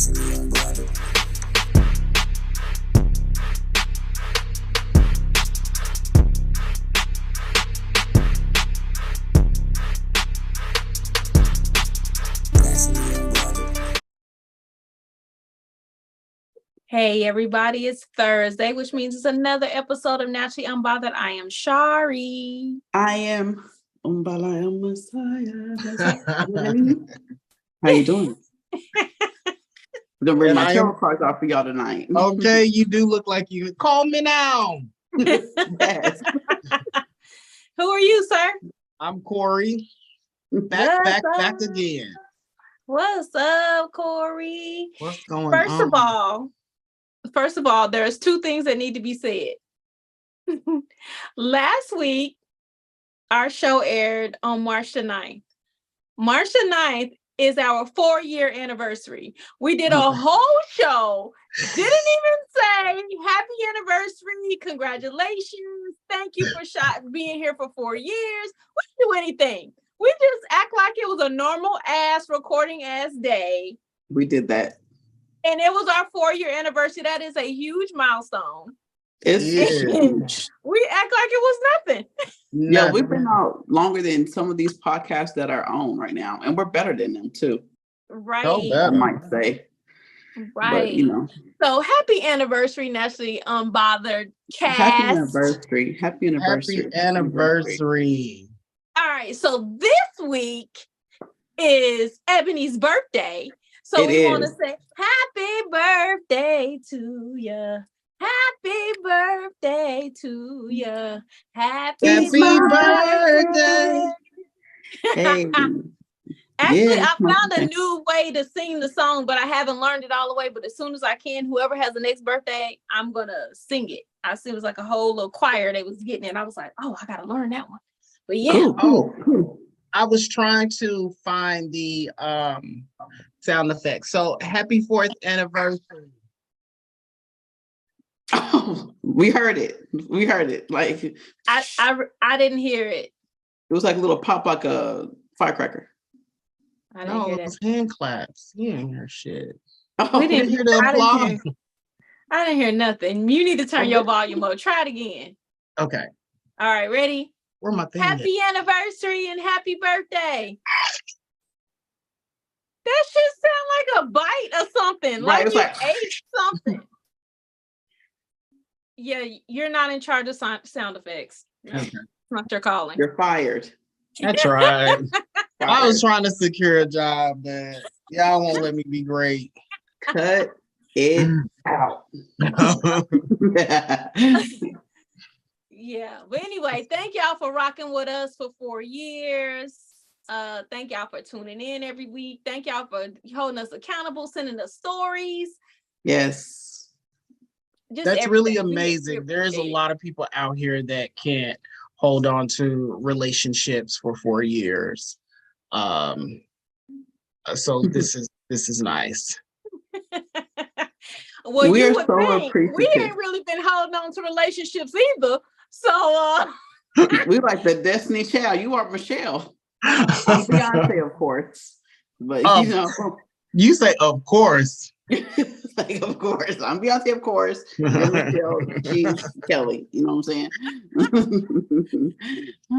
Hey everybody, it's Thursday, which means it's another episode of Naturally Unbothered. I am Shari. I am Umbala Messiah. How you doing? We're gonna bring my tarot cards off for y'all tonight. Okay, you do look like you. Call me now. Yes. Who are you, sir? I'm Corry. Back again. What's up, Corry? What's going on? First of all, there's two things that need to be said. Last week, our show aired on March the 9th. March the 9th is our 4-year anniversary. We did a whole show. Didn't even say happy anniversary, congratulations, thank you for being here for 4 years. We didn't do anything. We just act like it was a normal ass recording ass day. We did that. And it was our 4-year anniversary. That is a huge milestone. It's huge. We act like it was nothing. Yeah, we've been out longer than some of these podcasts that are on right now. And we're better than them too. Right. I might say. Right. But, So happy anniversary, Naturally Unbothered cast. Happy anniversary. Happy anniversary. All right. So this week is Ebony's birthday. So we want to say happy birthday to you. Happy birthday to you. Happy birthday. Hey. Actually, I found a new way to sing the song, but I haven't learned it all the way. But as soon as I can, whoever has the next birthday, I'm going to sing it. I see it was like a whole little choir they was getting it. I was like, oh, I got to learn that one. But yeah. Cool. I was trying to find the sound effects. So happy 4th anniversary. Oh, we heard it. Like I didn't hear it. It was like a little pop, like a firecracker. I didn't hear that. It was hand claps. You didn't hear shit. Oh, we didn't hear the applause. I didn't hear nothing. You need to turn your volume up. Try it again. Okay. All right, ready? Where my thing Happy anniversary and happy birthday. That should sound like a bite or something. Right, like you like... ate something. Yeah, you're not in charge of sound effects. Okay. It's not your calling. You're fired. That's right. I was trying to secure a job, but y'all won't let me be great. Cut it out. Yeah, but anyway, thank y'all for rocking with us for 4 years. Thank y'all for tuning in every week. Thank y'all for holding us accountable, sending us stories. Yes. That's really amazing. There's a lot of people out here that can't hold on to relationships for 4 years. So this is nice. Well, we you are would so think appreciative. we ain't really been holding on to relationships either. So we like the Destiny Child. You are Michelle. I'm Beyonce, of course. But you say of course. Like, of course. I'm Beyonce, of course. You're Michelle, she's Kelly. You know what I'm saying?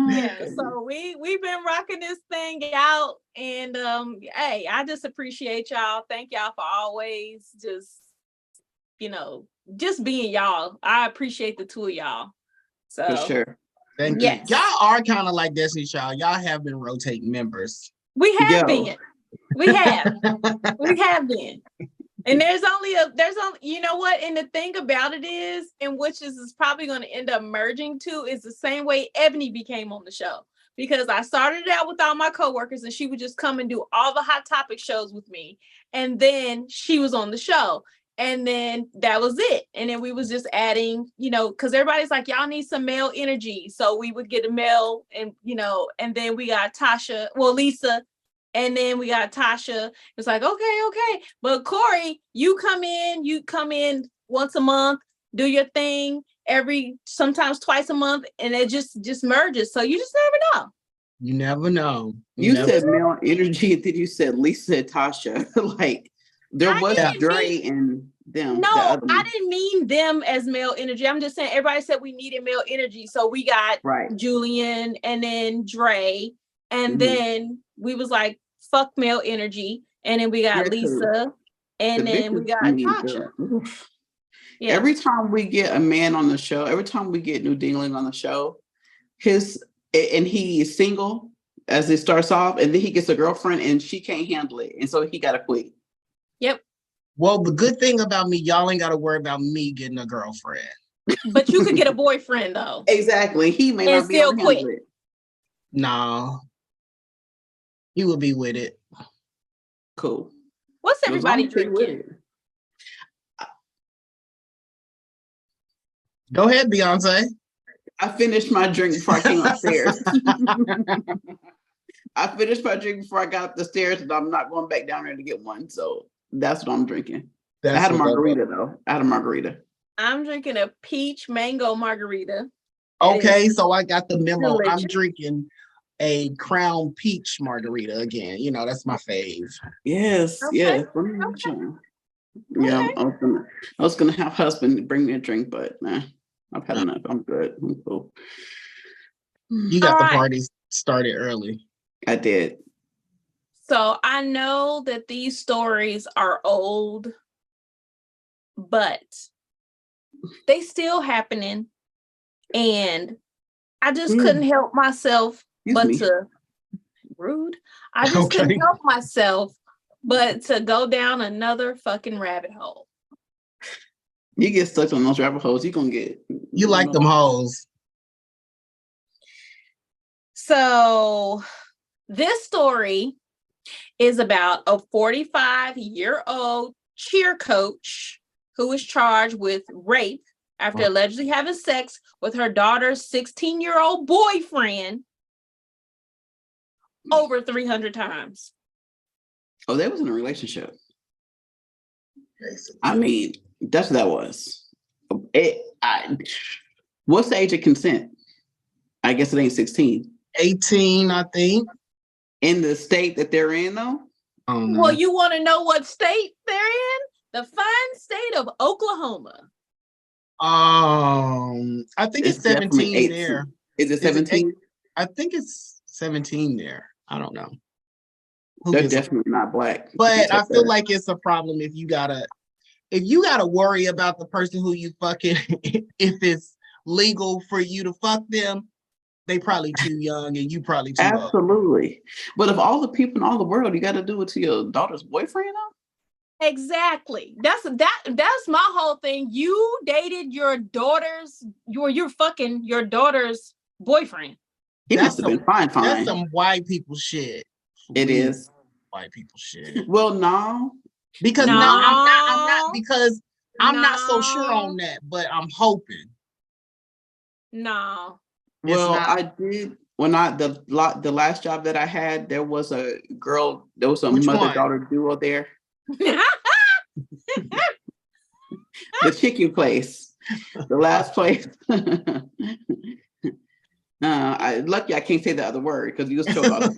Yeah, so we've been rocking this thing out. And hey, I just appreciate y'all. Thank y'all for always just being y'all. I appreciate the two of y'all. So for sure. Thank you. Y'all are kind of like Destiny Child. Y'all have been rotating members. We have been. We have been. And there's only you know what? And the thing about it is, and which is probably going to end up merging too, is the same way Ebony became on the show. Because I started out with all my coworkers and she would just come and do all the hot topic shows with me. And then she was on the show. And then that was it. And then we was just adding, because everybody's like, y'all need some male energy. So we would get a male and and then we got Lisa. And then we got Tasha. It's like, okay. But Corry, you come in once a month, do your thing sometimes twice a month, and it just merges. So you just never know. You never know. You said male energy, and then you said Lisa and Tasha. Like, There was Dre and them. No, I didn't mean them as male energy. I'm just saying everybody said we needed male energy. So we got Julian and then Dre. And then we was like, fuck male energy. And then we got Lisa. And then we got Tasha. Yeah. Every time we get a man on the show, every time we get New Dingling on the show, and he is single as it starts off, and then he gets a girlfriend and she can't handle it. And so he got to quit. Yep. Well, the good thing about me, y'all ain't got to worry about me getting a girlfriend. But you could get a boyfriend though. Exactly. He may not be able to handle it. No. He would be with it. Cool. What's everybody drinking? Go ahead, Beyonce. I finished my drink before I came upstairs. I finished my drink before I got up the stairs, and I'm not going back down there to get one. So that's what I'm drinking. I had a margarita, though. I had a margarita. I'm drinking a peach mango margarita. Okay, so I got the memo. Delicious. I'm drinking a Crown Peach margarita again. You know, that's my fave. Yes, yes. Okay. Yeah, I was gonna have husband bring me a drink, but nah, I've had enough. I'm good. I'm cool. You got the party started early. I did. So I know that these stories are old, but they still happening, and I just couldn't help myself to couldn't help myself but to go down another fucking rabbit hole. You get stuck on those rabbit holes, you're gonna get. You like them holes. So this story is about a 45-year-old cheer coach who was charged with rape after allegedly having sex with her daughter's 16-year-old boyfriend over 300 times. Oh, they was in a relationship. I mean, that's what that was. What's the age of consent? I guess it ain't 16. 18, I think. In the state that they're in, though? Well, you want to know what state they're in? The fine state of Oklahoma. I think it's 17 there. Is it 17? I think it's 17 there. I don't know. They're definitely not black. But I feel like it's a problem if you gotta worry about the person who you fucking, if it's legal for you to fuck them, they probably too young and you probably too old. Absolutely. But of all the people in all the world, you got to do it to your daughter's boyfriend, though? Exactly. That's my whole thing. You dated your daughter's, you're fucking your daughter's boyfriend. He must have been fine. That's some white people shit. It is white people shit. Well, no, because I'm not because I'm not so sure on that, but I'm hoping. No. Well, I did when the last job that I had, there was a girl, there was a mother-daughter duo there. The chicken place, the last place. Lucky I can't say the other word because you just told us.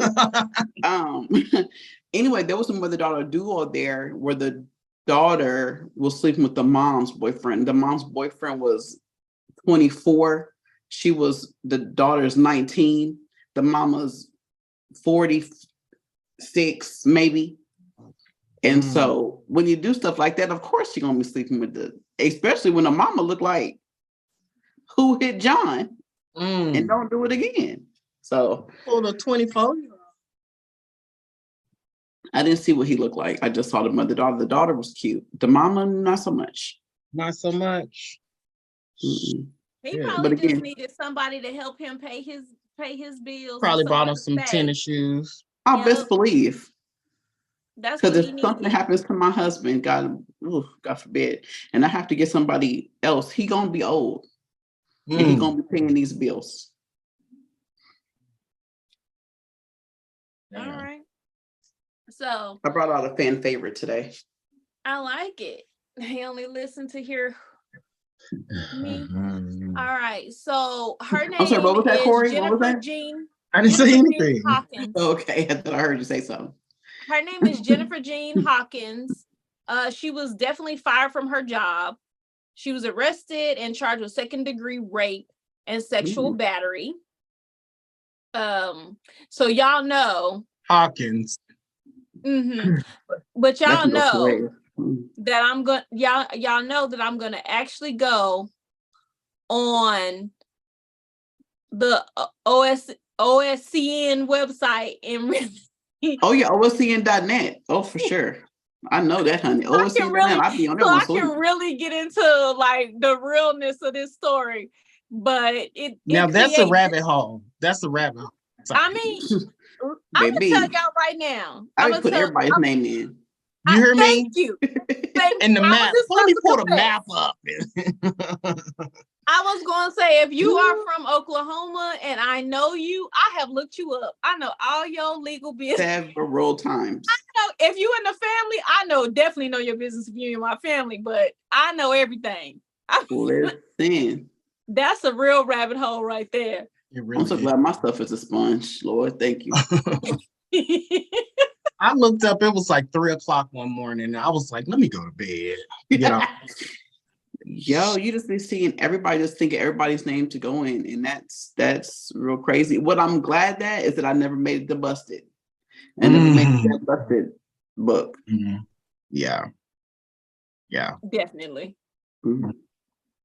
Anyway, there was a mother-daughter duo there where the daughter was sleeping with the mom's boyfriend. The mom's boyfriend was 24. The daughter's 19. The mama's 46, maybe. And so when you do stuff like that, of course you're gonna be sleeping with especially when the mama look like who hit John. And don't do it again. So the 24. I didn't see what he looked like. I just saw the mother-daughter. The daughter was cute. The mama, not so much. Not so much. He probably just needed somebody to help him pay his bills. Probably bought him some tennis shoes. I best believe. That's because if something happens to my husband, God forbid, and I have to get somebody else, he gonna be old. And he's gonna be paying these bills. All right. So I brought out a fan favorite today. I like it. He only listened to hear me. All right. So her name is Jennifer Jean. I didn't say anything. Hawkins. Okay, I thought I heard you say something. Her name is Jennifer Jean Hawkins, She was definitely fired from her job. She was arrested and charged with second-degree rape and sexual battery. So y'all know Hawkins. But y'all know that y'all know that I'm gonna actually go on the OSCN website and really OSCN.net. Oh, for sure. I know that, honey. OSCN.net. I'll be on there. So I can really get into like the realness of this story. But that's a rabbit hole. That's a rabbit hole. Sorry. I mean, I'm gonna tell y'all right now. I'm gonna put everybody's name in. You hear me? Thank you. And the map. Let me pull the map up. I was going to say, if you are from Oklahoma and I know you, I have looked you up. I know all your legal business. Several times. I know if you in the family, I definitely know your business if you're in my family, but I know everything. Listen. That's a real rabbit hole right there. Really I'm so glad my stuff is a sponge, Lord. Thank you. I looked up, it was like 3:00 one morning. And I was like, let me go to bed. You know. Yo, you just be seeing everybody just thinking everybody's name to go in, and that's real crazy. What I'm glad that is that I never made it to Busted. I never made it to that Busted book. Yeah. Definitely.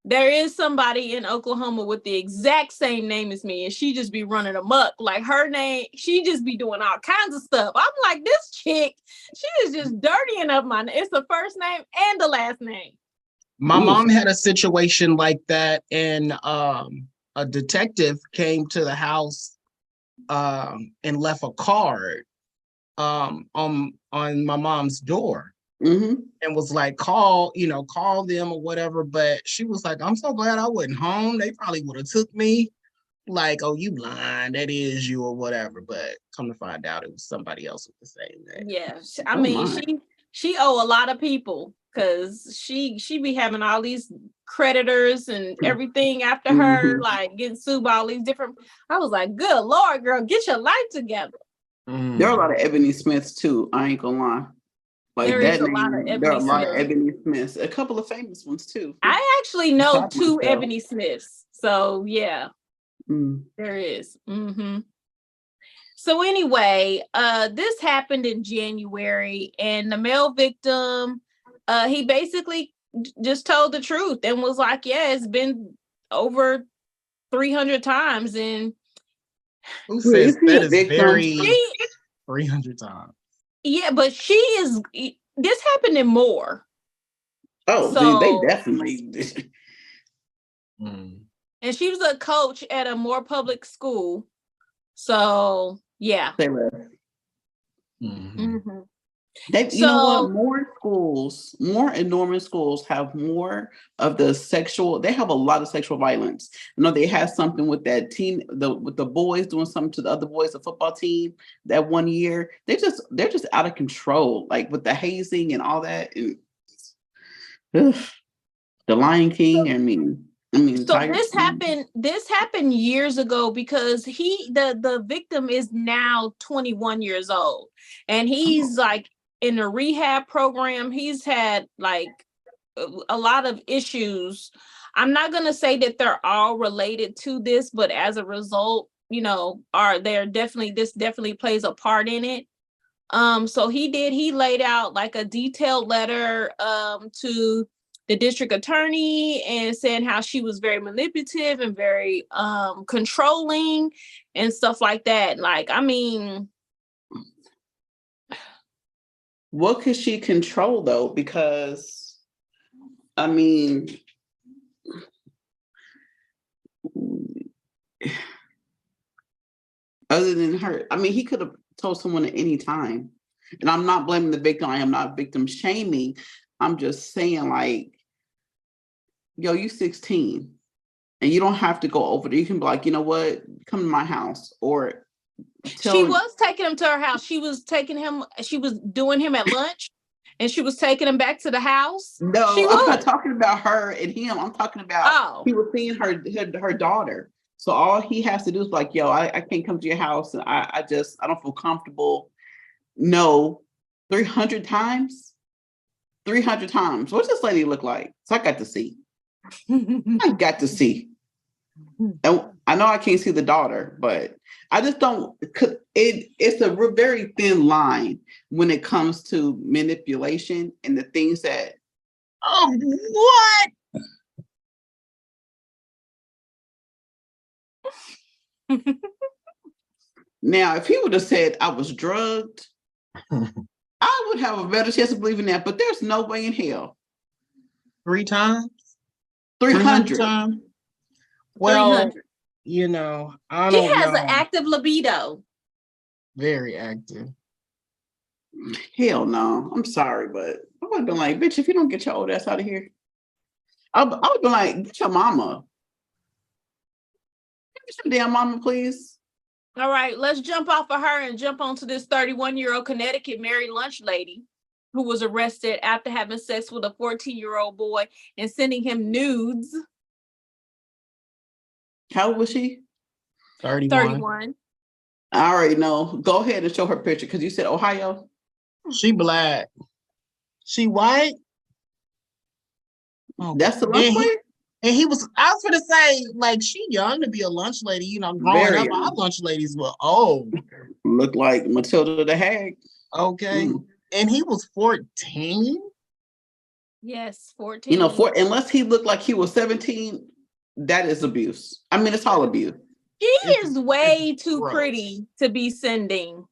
There is somebody in Oklahoma with the exact same name as me, and she just be running amok. Like her name, she just be doing all kinds of stuff. I'm like, this chick, she is just dirtying up my name. It's the first name and the last name. My mom had a situation like that, and a detective came to the house and left a card on my mom's door. And was like, call them or whatever. But she was like, I'm so glad I wasn't home. They probably would have took me. Like, oh, you lying, that is you or whatever. But come to find out, it was somebody else with the same name. Yeah, I mean, she owe a lot of people because she be having all these creditors and everything after her, like getting sued by all these different. I was like, good Lord, girl, get your life together. There are a lot of Ebony Smiths too. I ain't gonna lie. Like there are a lot of Ebony Smiths, a couple of famous ones too. I actually know two Ebony Smiths, so yeah, there is. So anyway, this happened in January, and the male victim, he basically just told the truth and was like, "Yeah, it's been over 300 times." And who says that is very 300 times? Yeah, but she is. This happened in more. Oh, so, they definitely. And she was a coach at a more public school. So yeah. They left. You know what? More enormous schools have more of the sexual. They have a lot of sexual violence. You know, they had something with that with the boys doing something to the other boys, the football team that one year. They're just out of control, like with the hazing and all that. And, the Lion King. I mean. So this happened years ago because the victim is now 21 years old, and he's like in a rehab program. He's had like a lot of issues. I'm not going to say that they're all related to this, but as a result, this definitely plays a part in it. So he laid out like a detailed letter to the district attorney and saying how she was very manipulative and very controlling and stuff like that. Like, I mean, what could she control though? Because I mean, other than her, I mean, he could have told someone at any time. And I'm not blaming the victim. I am not victim shaming. I'm just saying, like, yo, you 16 and you don't have to go over there. You can be like, you know what, come to my house. Or she was taking him to her house. She was doing him at lunch and she was taking him back to the house. No, I'm not talking about her and him. I'm talking about he was seeing her daughter. So all he has to do is like, yo, I can't come to your house and I don't feel comfortable. No, 300 times? 300 times. What's this lady look like? So I got to see. I got to see. And I know I can't see the daughter, but I just don't. It's a very thin line when it comes to manipulation and the things that. Oh, what? Now, if he would have said I was drugged, I would have a better chance of believing that. But there's no way in hell. 3 times? 300 times? Well, 300. you know, I He don't has know. an active libido. Very active. Hell no. I'm sorry, but I would have been like, bitch, if you don't get your old ass out of here, I would have been like, get your mama. Get your damn mama, please. All right, let's jump off of her and jump onto this 31-year-old Connecticut married lunch lady who was arrested after having sex with a 14-year-old boy and sending him nudes. How old was she? 31. I already know. Go ahead and show her picture because you said Ohio. She black. She white. Oh, That's the lunch lady? And he was, I was gonna say, like, she young to be a lunch lady. You know, growing up, our lunch ladies were old. Looked like Matilda the Hag. Okay. And he was 14? Yes, 14. You know, unless he looked like he was 17, that is abuse. I mean, it's all abuse. She is way too pretty to be sending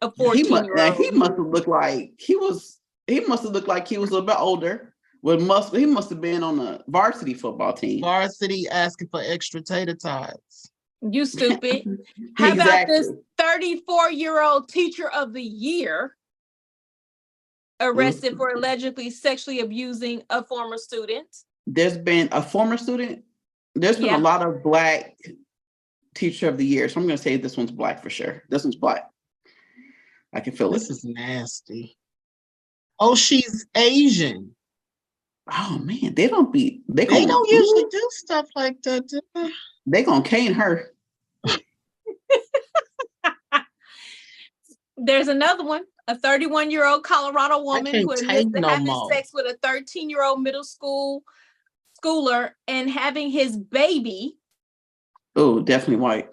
a 14-year-old. He must have looked like he was a little bit older. He must have been on the varsity football team. Varsity asking for extra tater tots. You stupid. How about this 34-year-old teacher of the year arrested for allegedly sexually abusing a former student? There's been a former student. There's been a lot of black teacher of the year. So I'm going to say this one's black for sure. This one's black. I can feel this is nasty. Oh, she's Asian. Oh man, they don't usually do stuff like that, do they? They gonna cane her. There's another one, a 31-year-old Colorado woman who admits to having sex with a 13-year-old middle schooler and having his baby. Oh, definitely white.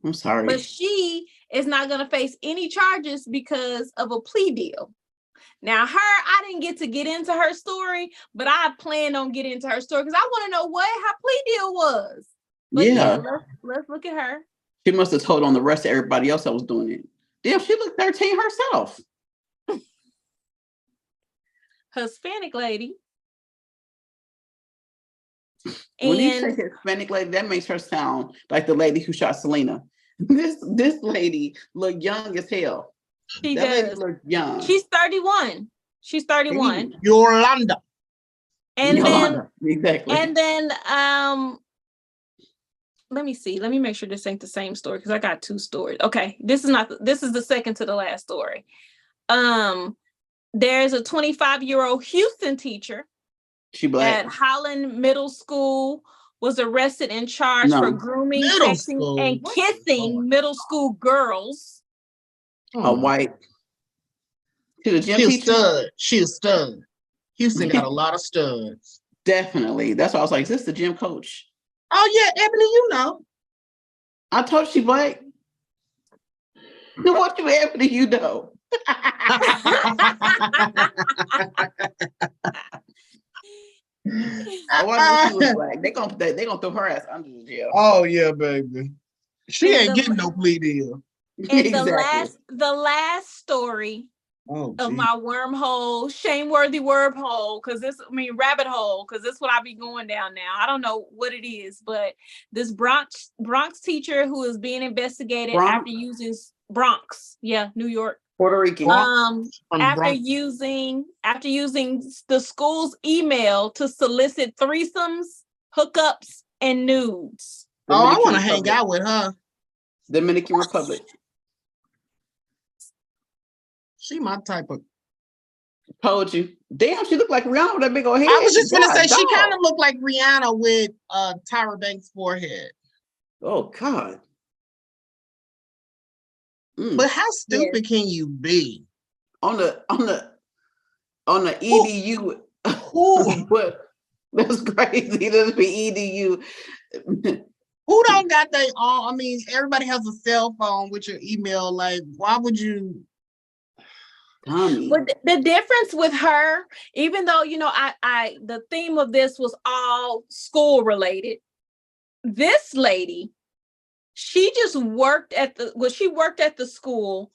I'm sorry. But she is not going to face any charges because of a plea deal. Now, I didn't get into her story, but I planned on getting into her story because I want to know what her plea deal was. But let's look at her. She must have told on the rest of everybody else that was doing it. Damn, she looked 13 herself. Hispanic lady. When you say Hispanic lady, that makes her sound like the lady who shot Selena. This lady looked young as hell. She does. Look young. She's 31. She's 31. Yolanda. And Yolanda. Exactly. And then let me see. Let me make sure this ain't the same story because I got 2 stories. Okay, this is the second to the last story. There's a 25-year-old Houston teacher. She black. At Holland Middle School was arrested and charged for grooming, texting, and kissing middle school girls. A white. She's a stud. Houston got a lot of studs. Definitely. That's why I was like, is this the gym coach? Oh yeah, Ebony, you know. I told you she black. What you Ebony, you know. I wonder if she was black. They gonna throw her ass under the jail. Oh yeah, baby. She ain't getting no plea deal. And exactly. the last story of my wormhole, shameworthy wormhole, rabbit hole, because this is what I be going down now. I don't know what it is, but this Bronx teacher who is being investigated after using New York, Puerto Rican. After using the school's email to solicit threesomes, hookups, and nudes. I want to hang out with her. Dominican Republic. She my type of. Told you. Damn, she looked like Rihanna with that big old head. I was just gonna say she kind of looked like Rihanna with Tyra Banks' forehead. Oh God. But how stupid can you be? On the on the EDU. But that's crazy. That'd be EDU. Who don't got they all? I mean, everybody has a cell phone with your email. Like, why would you? Tommy. But the difference with her, even though, you know, I the theme of this was all school related. This lady, she just worked at the school,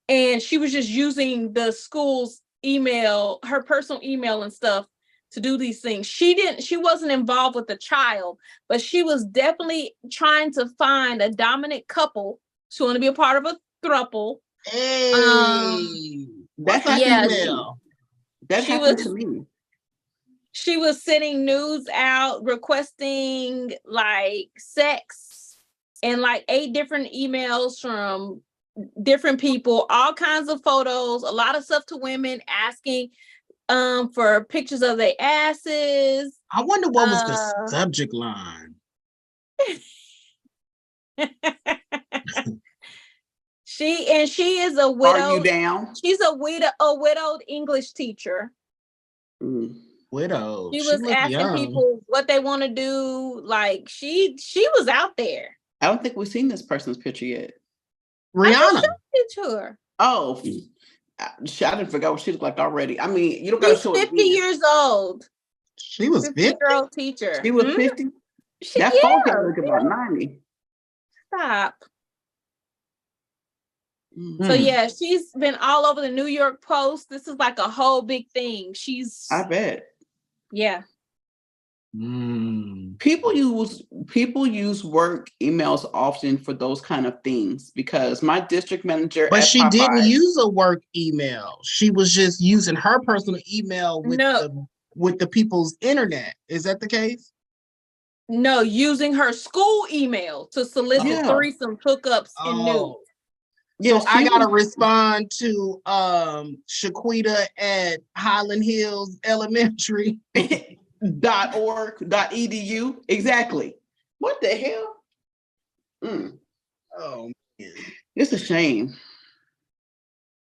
and she was just using the school's email, her personal email and stuff to do these things. She wasn't involved with the child, but she was definitely trying to find a dominant couple. She wanted to be a part of a throuple. Hey, That's email. That happened to me. She was sending nudes out, requesting like sex, and like 8 different emails from different people, all kinds of photos, a lot of stuff to women, asking for pictures of their asses. I wonder what was the subject line. She is a widow. Are you down? She's a widowed English teacher. Widow. She was asking people what they want to do. Like she was out there. I don't think we've seen this person's picture yet. Rihanna. I just showed it to her. Oh, I didn't forget what she looked like already. I mean, you don't got to show 50 years old. She was 50-year-old teacher. She was 50. That photo looked about 90. Stop. Mm-hmm. So yeah, she's been all over the New York Post. This is like a whole big thing. I bet. Yeah. People use work emails often for those kind of things, because my district manager, but she didn't use a work email. She was just using her personal email with the people's internet. Is that the case? No, using her school email to solicit threesome hookups and nudes. Yeah, so I gotta respond to Shaquita at Highland Hills Elementary. .org.edu. Exactly. What the hell? Oh man. It's a shame.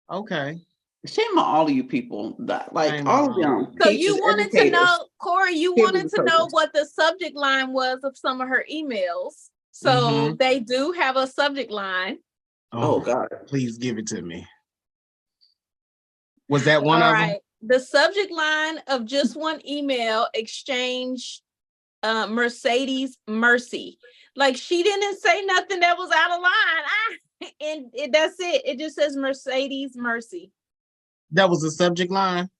Okay. Shame on all of you people. All of them. So you wanted to know, Corey, you wanted to know what the subject line was of some of her emails. So they do have a subject line. Oh God. Please give it to me. Was that one of them? The subject line of just one email exchange, Mercedes Mercy. Like she didn't say nothing that was out of line. And that's it. It just says Mercedes Mercy. That was the subject line?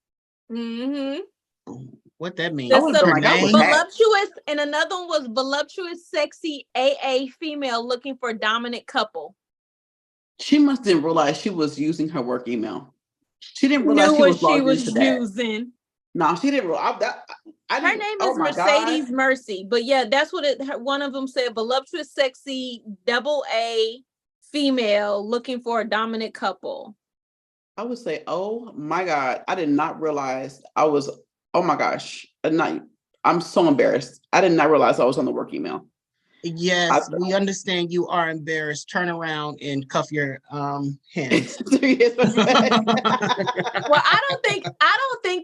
What that means? Voluptuous, and another one was voluptuous, sexy AA female looking for a dominant couple. She must didn't realize she was using her work email. She didn't realize she was using. No, she didn't realize that. Her name is Mercedes Mercy, but yeah, that's what one of them said. Voluptuous, sexy, AA female looking for a dominant couple. I would say, oh my God, I did not realize oh my gosh, I'm so embarrassed. I did not realize I was on the work email. Yes, we understand you are embarrassed. Turn around and cuff your hands. Well, I don't think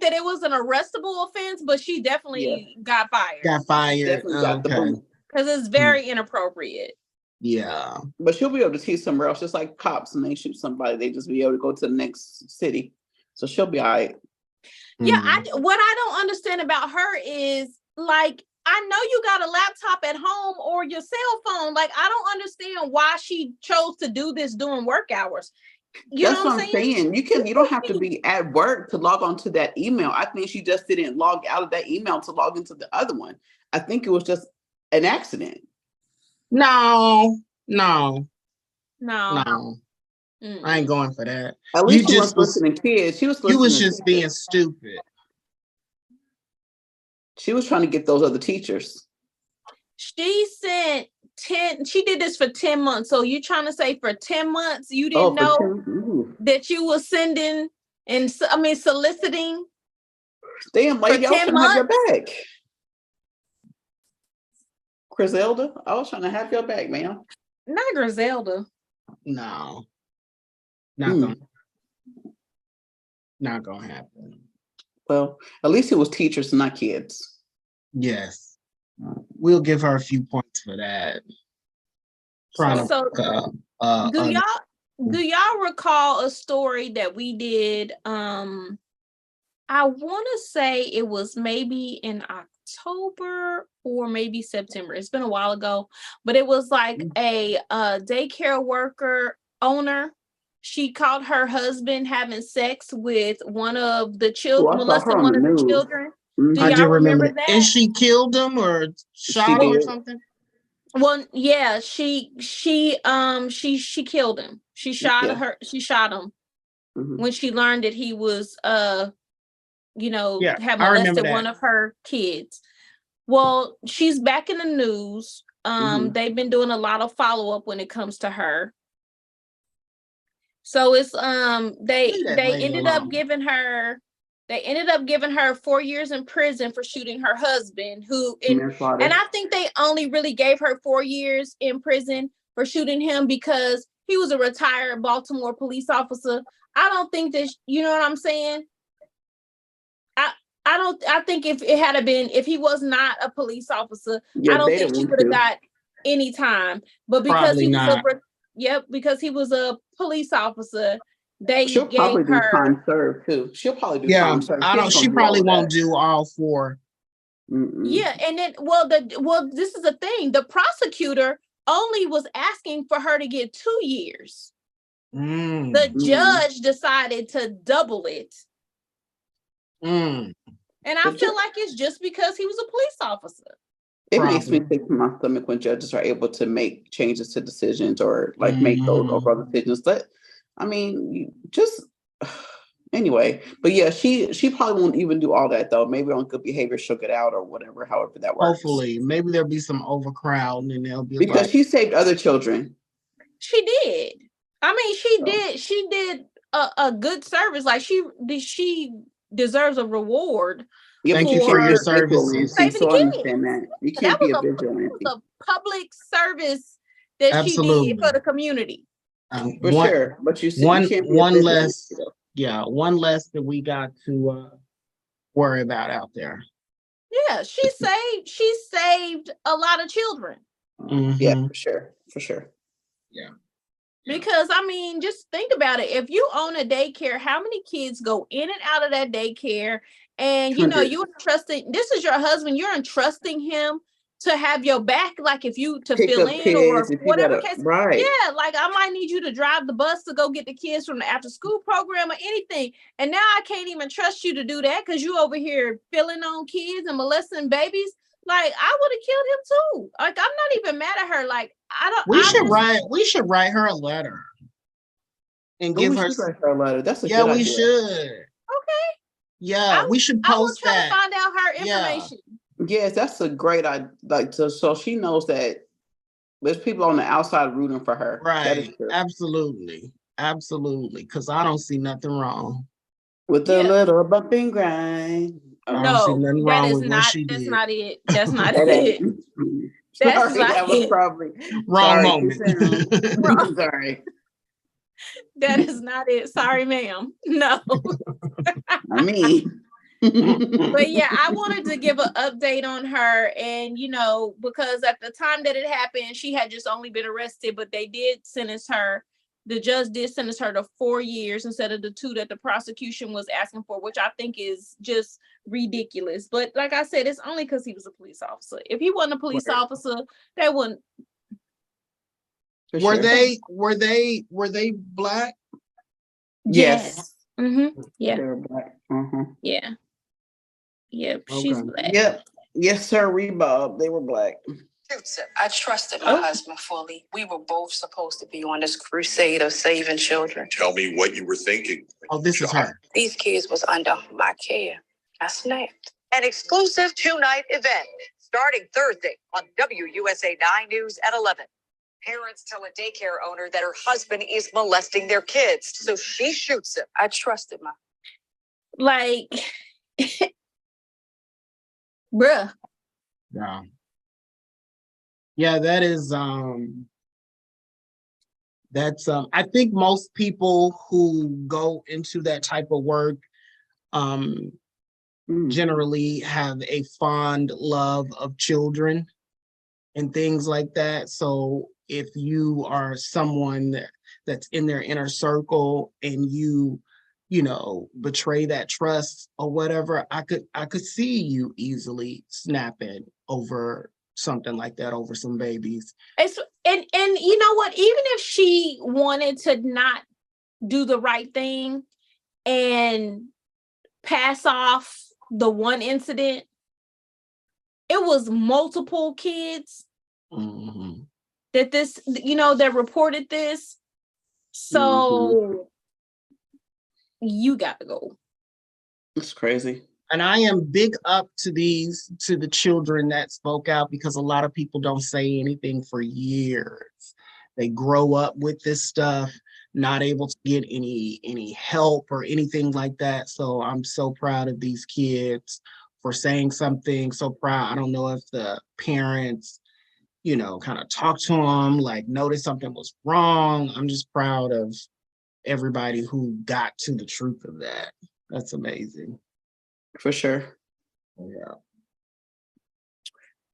that it was an arrestable offense, but she definitely got fired. Definitely got the boot. Because it's very inappropriate. Yeah. But she'll be able to teach somewhere else, just like cops, and they shoot somebody, they just be able to go to the next city. So she'll be all right. Yeah, what I don't understand about her is, like, I know you got a laptop at home or your cell phone. Like, I don't understand why she chose to do this during work hours. That's what I'm saying. You don't have to be at work to log on to that email. I think she just didn't log out of that email to log into the other one. I think it was just an accident. No. I ain't going for that. At least she was listening to kids. She was listening. You was just being stupid. She was trying to get those other teachers. She sent 10. She did this for 10 months. So you trying to say for 10 months you didn't know that you were sending and soliciting? Damn, lady, I was trying to have your back. Griselda, I was trying to have your back, man. Not Griselda. No. Not gonna happen. Well, at least it was teachers, not kids. Yes. We'll give her a few points for that. Trying So to do y'all recall a story that we did? I want to say it was maybe in October or maybe September. It's been a while ago, but it was like a daycare worker owner. She caught her husband having sex with one of the children, molesting one of the children. Mm-hmm. Do I y'all do remember that? And she killed him or shot him or something? Well, yeah, she killed him. She shot him when she learned that he was had molested one of her kids. Well, she's back in the news. They've been doing a lot of follow-up when it comes to her. So it's they ended up giving her 4 years in prison for shooting her husband, and I think they only really gave her 4 years in prison for shooting him because he was a retired Baltimore police officer. I don't think that, you know what I'm saying? I think if he was not a police officer, I don't think she would have got any time. But because because he was a police officer, she'll probably do time served too. She'll probably do time served. She probably won't do all 4. Yeah, and then this is the thing. The prosecutor only was asking for her to get 2 years. The judge decided to double it. And I feel like it's just because he was a police officer. It makes me sick to my stomach when judges are able to make changes to decisions or like make those overall decisions. But I mean, just anyway. But yeah, she probably won't even do all that though. Maybe on good behavior she'll get out or whatever, however that works. Hopefully, maybe there'll be some overcrowding and there'll be because she saved other children. She did. I mean, she did a good service. Like she deserves a reward. Thank you for your services. So I understand that. You can't be a vigilante. It was a public service that she did for the community. For sure. But you see, one less that we got to worry about out there. Yeah, she saved a lot of children. Yeah, for sure. Yeah. Because I mean, just think about it. If you own a daycare, how many kids go in and out of that daycare? And you know, you're entrusting, this is your husband, you're entrusting him to have your back, like if you to fill in kids, or whatever case. Right. Yeah, like I might need you to drive the bus to go get the kids from the after school program or anything. And now I can't even trust you to do that because you over here filling on kids and molesting babies. Like I would have killed him too. Like I'm not even mad at her. Like I don't. We should write her a letter and give her a letter. That's a good we idea. should. Okay. Yeah, we should post that. I will try to find out her information. Yes, that's a great idea. Like so she knows that there's people on the outside rooting for her. Right. Absolutely. Because I don't see nothing wrong with a little bump and grind. No, that is not. That's not it. That's not it. That's that was probably wrong moment. I'm sorry. That is not it. Sorry, ma'am. No. I mean. But yeah, I wanted to give an update on her, and you know, because at the time that it happened, she had just only been arrested, but they did sentence her. The judge did sentence her to 4 years instead of the 2 that the prosecution was asking for, which I think is just ridiculous. But like I said, it's only because he was a police officer. If he wasn't a police officer, they wouldn't. Were they black? Yes. Mm-hmm. Yeah. They were black. Yeah. Yep. Okay. She's black. Yep. Yes, sir. Rebob. They were black. I trusted my husband fully. We were both supposed to be on this crusade of saving children. Tell me what you were thinking. Oh, this is her. These kids was under my care. I snapped. An exclusive 2-night event starting Thursday on WUSA 9 News at 11. Parents tell a daycare owner that her husband is molesting their kids, so she shoots him. I trusted my. Like, bruh. Yeah. Yeah, that is that's I think most people who go into that type of work generally have a fond love of children and things like that. So if you are someone that's in their inner circle and you betray that trust or whatever, I could see you easily snapping over something like that, over some babies. And you know what? Even if she wanted to not do the right thing and pass off the one incident, it was multiple kids that that reported this. So you got to go. It's crazy. And I am big up to the children that spoke out, because a lot of people don't say anything for years. They grow up with this stuff, not able to get any help or anything like that. So I'm so proud of these kids for saying something. So proud. I don't know if the parents, kind of talked to them, like noticed something was wrong. I'm just proud of everybody who got to the truth of that. That's amazing. For sure. Yeah.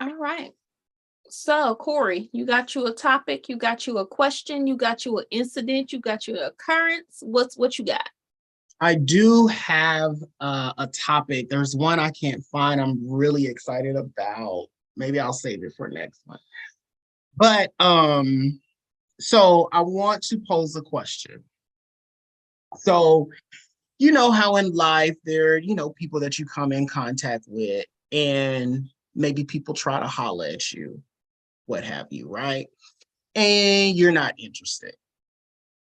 All right. So, Corry, you got you a topic, you got you a question, you got you an incident, you got you an occurrence. What you got? I do have a topic. There's one I can't find. I'm really excited about. Maybe I'll save it for next one. But so I want to pose a question. So, you know how in life there are, people that you come in contact with, and maybe people try to holler at you, what have you, right? And you're not interested.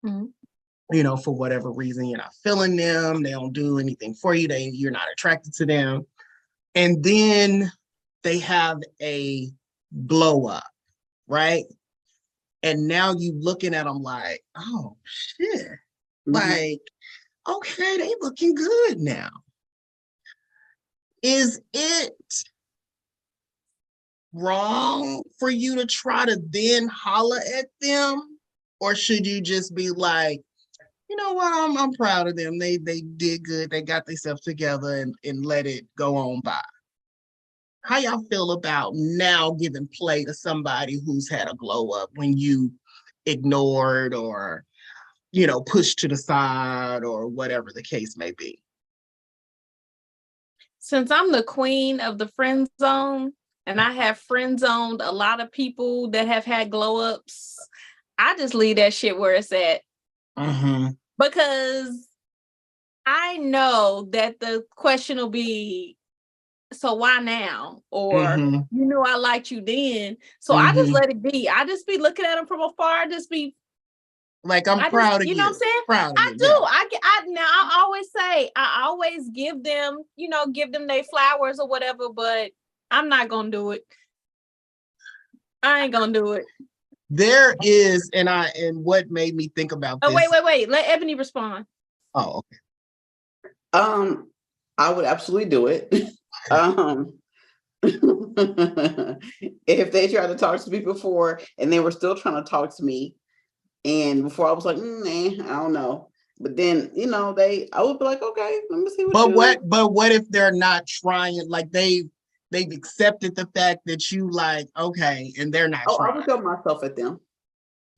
For whatever reason, you're not feeling them. They don't do anything for you. You're not attracted to them. And then they have a blow up, right? And now you looking at them like, oh shit, like, okay, they looking good now. Is it wrong for you to try to then holler at them? Or should you just be like, you know what, I'm proud of them. They did good. They got themselves together and let it go on by. How y'all feel about now giving play to somebody who's had a glow up when you ignored or pushed to the side or whatever the case may be? Since I'm the queen of the friend zone and I have friend zoned a lot of people that have had glow ups, I just leave that shit where it's at. Because I know that the question will be, so why now? Or, I liked you then. So I just let it be. I just be looking at them from afar. I just be like, I'm proud of you. You know what I'm saying? Proud of I you, do. Yeah. I always say, I always give them, give them their flowers or whatever, but I'm not going to do it. I ain't going to do it. There is, and what made me think about this. Wait. Let Ebony respond. Oh, okay. I would absolutely do it. If they tried to talk to me before and they were still trying to talk to me, and before I was like, I don't know. But then, I would be like, okay, let me see But what if they're not trying? Like they've accepted the fact that you like, okay, and they're not trying. I would throw myself at them.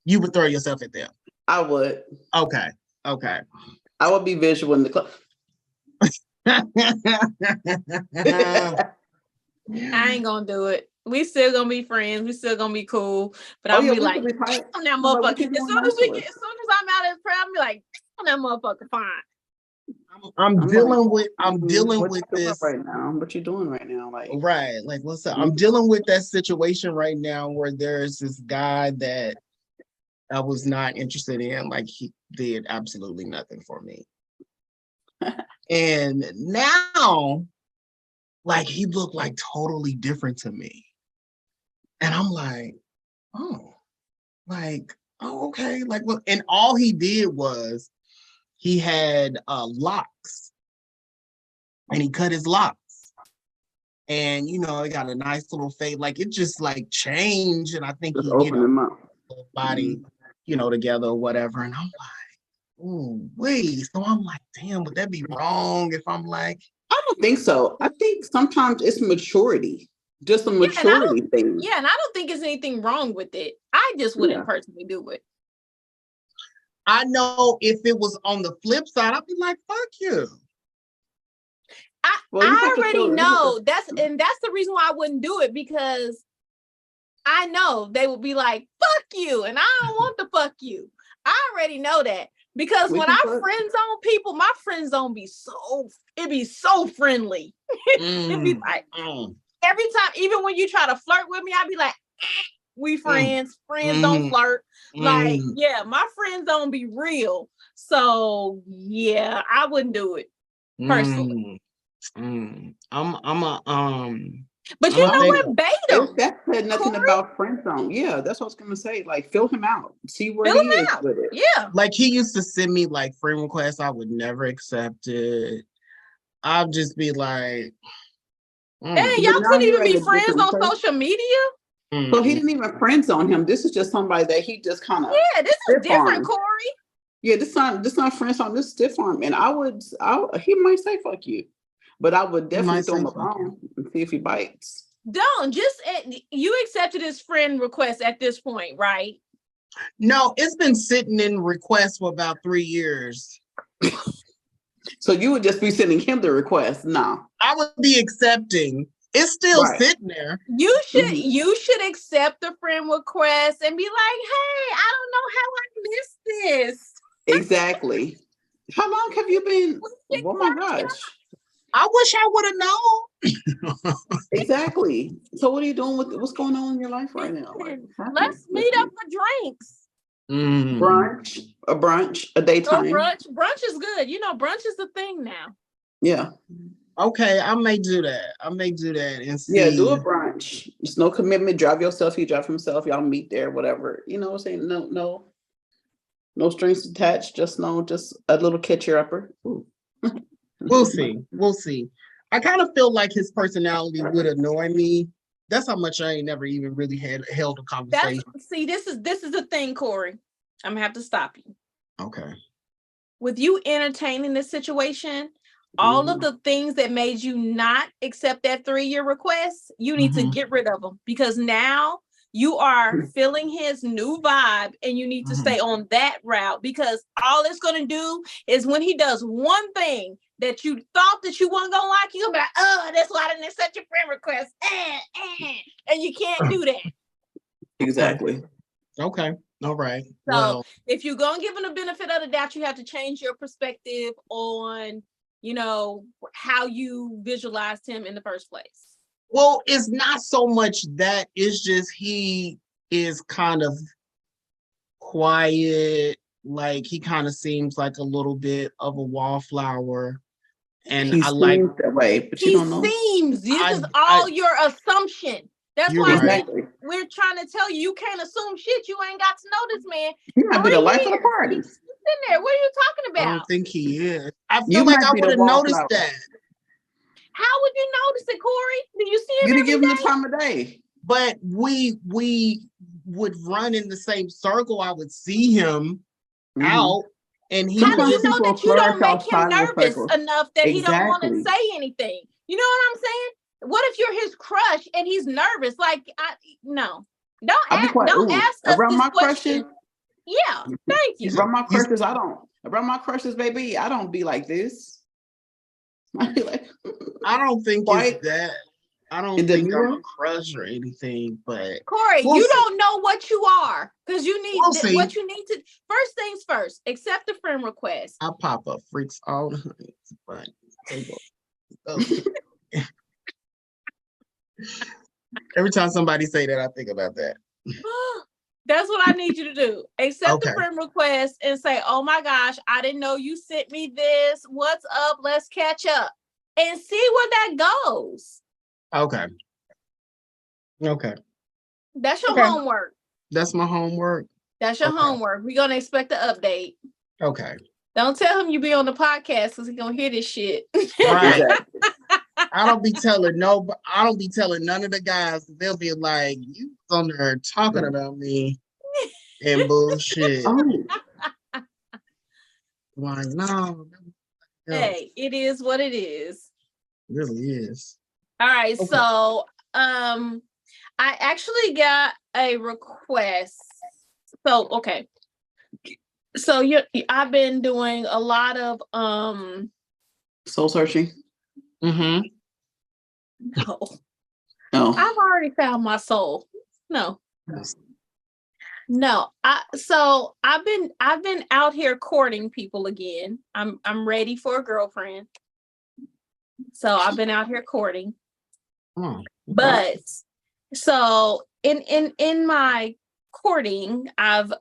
You would throw yourself at them? I would. Okay. I would be visual in the club. I ain't gonna do it. We still gonna be friends. We still gonna be cool. But I'm be like, on that motherfucker. As soon as I'm out of this prayer, I'm be like, on that motherfucker, fine. I'm dealing with this right now. What you doing right now? Like what's up? I'm dealing with that situation right now where there's this guy that I was not interested in. Like, he did absolutely nothing for me. And now, like, he looked like totally different to me. And I'm like, okay. Like, look, and all he did was he had locks, and he cut his locks. And, he got a nice little fade. Like, it just like changed. And I think just he, opened him up. Body, together or whatever. And I'm like, oh, wait. So I'm like, damn, would that be wrong if I'm like, I don't think so. I think sometimes it's maturity, just a maturity thing. Yeah, and I don't think there's anything wrong with it. I just wouldn't personally do it. I know if it was on the flip side, I'd be like, fuck you. I already know that's the reason why I wouldn't do it, because I know they would be like, fuck you, and I don't want to fuck you. I already know that, because when I friend zone people, my friend zone be so friendly. It'd be like every time, even when you try to flirt with me, I'd be like, we friends don't flirt. Like, yeah, my friend zone be real. So yeah, I wouldn't do it personally. But you know what? Bait him. That said nothing about friend zone. Yeah, that's what I was gonna say. Like, fill him out. See where he is with it. Yeah. Like, he used to send me like friend requests. I would never accept it. I'd just be like, hey, y'all couldn't even be friends on social media. So he didn't even friend zone him. This is just somebody that he just kind of this is different, Corey. Yeah, this not friend zone. This is stiff arm, and he might say fuck you, but I would definitely throw him a bone and see if he bites. Don't you accepted his friend request at this point, right? No, it's been sitting in requests for about 3 years. So you would just be sending him the request? No, I would be accepting. It's still sitting there. You should accept the friend request and be like, hey, I don't know how I missed this. Exactly. How long have you been? Oh my gosh. I wish I would have known. Exactly. So what are you doing what's going on in your life right now? Like, let's meet up for drinks. Brunch, a daytime. Brunch is good. You know, brunch is the thing now. Yeah. Okay, I may do that. And see. Yeah, do a brunch. It's no commitment. Drive yourself. He drive himself. Y'all meet there, whatever. You know what I'm saying? No strings attached. Just a little catcher upper. We'll see. I kind of feel like his personality would annoy me. That's how much I ain't never even really held a conversation. This is the thing, Corey. I'm gonna have to stop you. Okay. With you entertaining this situation, all of the things that made you not accept that 3-year request, you need to get rid of them, because now you are feeling his new vibe and you need to stay on that route, because all it's going to do is when he does one thing that you thought that you weren't going to like, you'll be like, oh, that's why I didn't accept your friend request. And you can't do that. Exactly. Okay. All right. So if you're going to give him the benefit of the doubt, you have to change your perspective on, you know, how you visualized him in the first place. Well, it's not so much that, it's just he is kind of quiet. Like, he kind of seems like a little bit of a wallflower. And he I like that way, but you don't know. This is all your assumption. That's why we're trying to tell you can't assume shit. You ain't got to know this man. He might be the life of the party. He's in there. What are you talking about? I don't think he is. I feel like I would have noticed that. How would you notice it, Corey? Do you see him? You didn't give him the time of day. But we would run in the same circle. I would see him out, and he. How do you know that you don't make him nervous enough that he don't want to say anything? You know what I'm saying? What if you're his crush and he's nervous? Like, no, don't ask us around this my question. crushes. Yeah, thank you. Around my crushes, around my crushes, baby, I don't be like this. I be like, I don't think it's that. I don't think I'm a crush or anything, but Corey, you don't know what you are, because you need what you need to. First things first, accept the friend request. I pop up freaks all the time, but every time somebody say that, I think about that. That's what I need you to do. Accept the friend request and say, oh my gosh, I didn't know you sent me this. What's up? Let's catch up and see where that goes. Okay. That's your homework. That's my homework. That's your homework. We're going to expect an update. Okay. Don't tell him you be on the podcast, because he's going to hear this shit. Right. I don't be telling none of the guys. They'll be like, you on there talking about me and bullshit. Like, no. Hey, it is what it is. really is. All right, Okay. so I actually got a request. So okay. So I've been doing a lot of Soul searching. Mm-hmm. no. Oh, I've already found my soul. No. Yes. No. I've been out here courting people again. I'm ready for a girlfriend. So I've been out here courting. Oh, But so in my courting, I've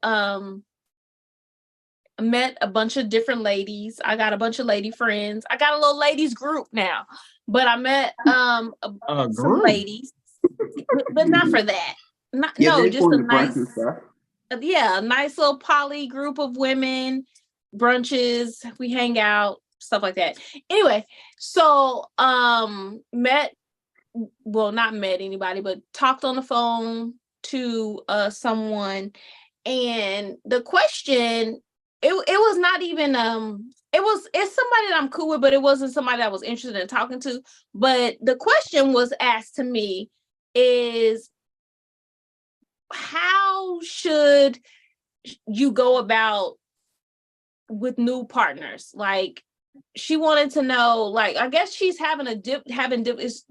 met a bunch of different ladies. I got a bunch of lady friends. I got a little ladies group now. But I met some group. ladies, but not for that. yeah, No, they're just a going to brunch nice, and stuff. a nice little poly group of women, brunches. We hang out, stuff like that. Anyway, so not met anybody, but talked on the phone to someone, and the question, it was not even it's somebody that I'm cool with, but it wasn't somebody that I was interested in talking to. But the question was asked to me is, how should you go about with new partners? Like, she wanted to know, like, I guess she's having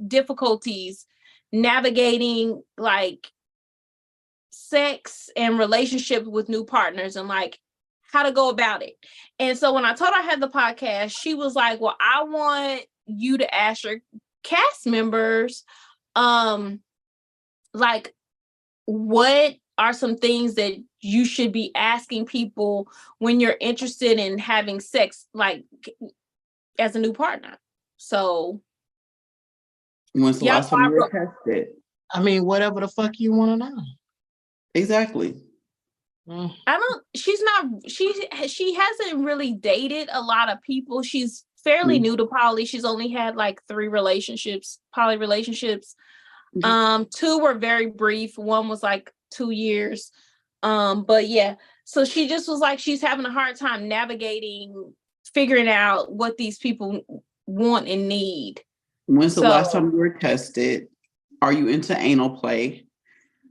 difficulties navigating like sex and relationships with new partners, and like how to go about it. And so when I told her I had the podcast, she was like, well, I want you to ask your cast members, like, what are some things that you should be asking people when you're interested in having sex, like as a new partner? So When's the last time you were tested? I mean, whatever the fuck you want to know. Exactly. She hasn't really dated a lot of people. She's fairly new to poly. She's only had like 3 poly relationships. 2 were very brief. 1 was like 2 years. But yeah, so she just was like, she's having a hard time navigating, figuring out what these people want and need. When's the last time you were tested? Are you into anal play?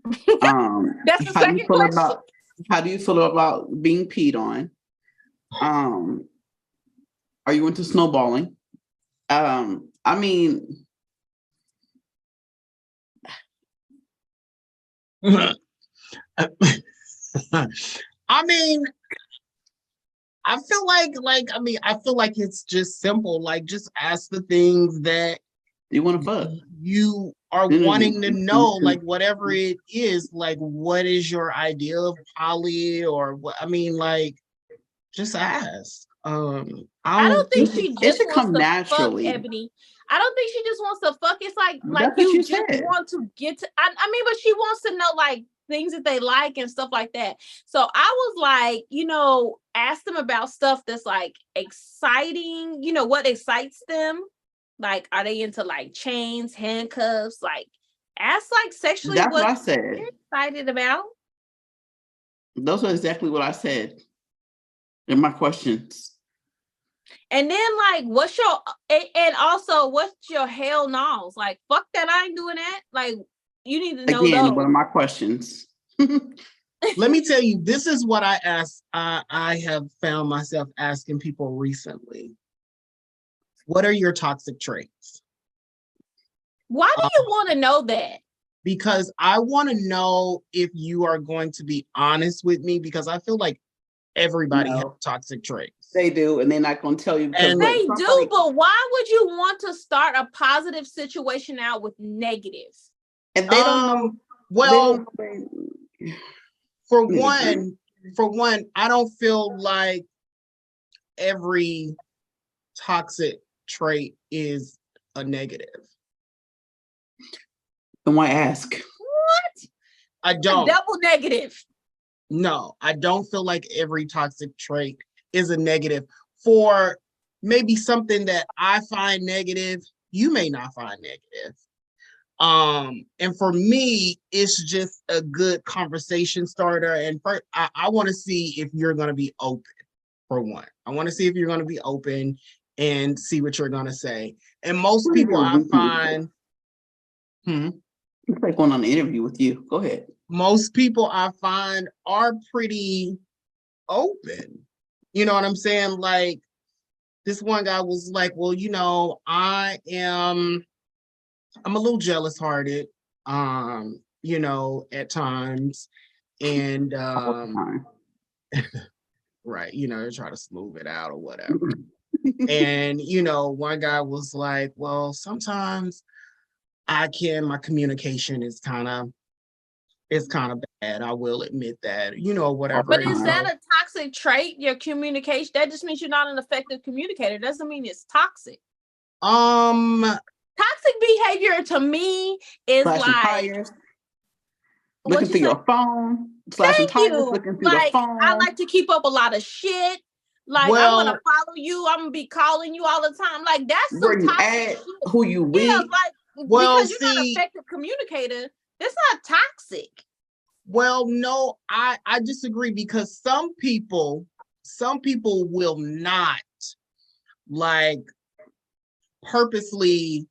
That's the second question. How do you feel about being peed on? Are you into snowballing? I mean, I mean, I feel like it's just simple. Like, just ask the things that you want to fuck. You are wanting to know, like, whatever it is, like, what is your idea of poly, or what? I mean, like, just ask. I don't think she just wants to naturally. fuck, Ebony. I don't think she just wants to fuck. It's like you just want to get to. I mean, but she wants to know like things that they like and stuff like that. So I was like, ask them about stuff that's like exciting. What excites them. Like, are they into like chains, handcuffs? Like, ask like sexually. That's what I said. They're excited about. Those are exactly what I said in my questions. And then like, what's your hell no's? Like, fuck that, I ain't doing that. Like, you need to know those. One of my questions. Let me tell you, this is what I asked. I have found myself asking people recently. What are your toxic traits? Why do you want to know that? Because I want to know if you are going to be honest with me, because I feel like everybody has toxic traits. They do, and they're not going to tell you. They do, but why would you want to start a positive situation out with negative? And they don't know. Well, for one, I don't feel like every toxic trait is a negative. Then why ask? What? I don't. A double negative. No, I don't feel like every toxic trait is a negative. For maybe something that I find negative, you may not find negative. And for me, it's just a good conversation starter. And first, I want to see if you're going to be open, for one. I want to see if you're going to be open. and see what you're gonna say. And most people I find, It's like going on an interview with you. Go ahead. most people I find are pretty open. You know what I'm saying? Like this one guy was like, well, you know, I'm a little jealous hearted, you know, at times. And right, you know, try to smooth it out or whatever. And, you know, one guy was like, well, sometimes my communication is kind of bad. I will admit that, you know, whatever. But is that a toxic trait, your communication? That just means you're not an effective communicator. Doesn't mean it's toxic. Toxic behavior to me is Slashing like tires, looking through your phone, slashing tires, looking through the phone. I like to keep up a lot of shit. Like, Well, I'm gonna follow you. I'm gonna be calling you all the time. Like, that's where some you toxic at, shit. who you with. Yeah, like, well, because you're not an effective communicator, that's not toxic. Well, no, I disagree, because some people will not like purposely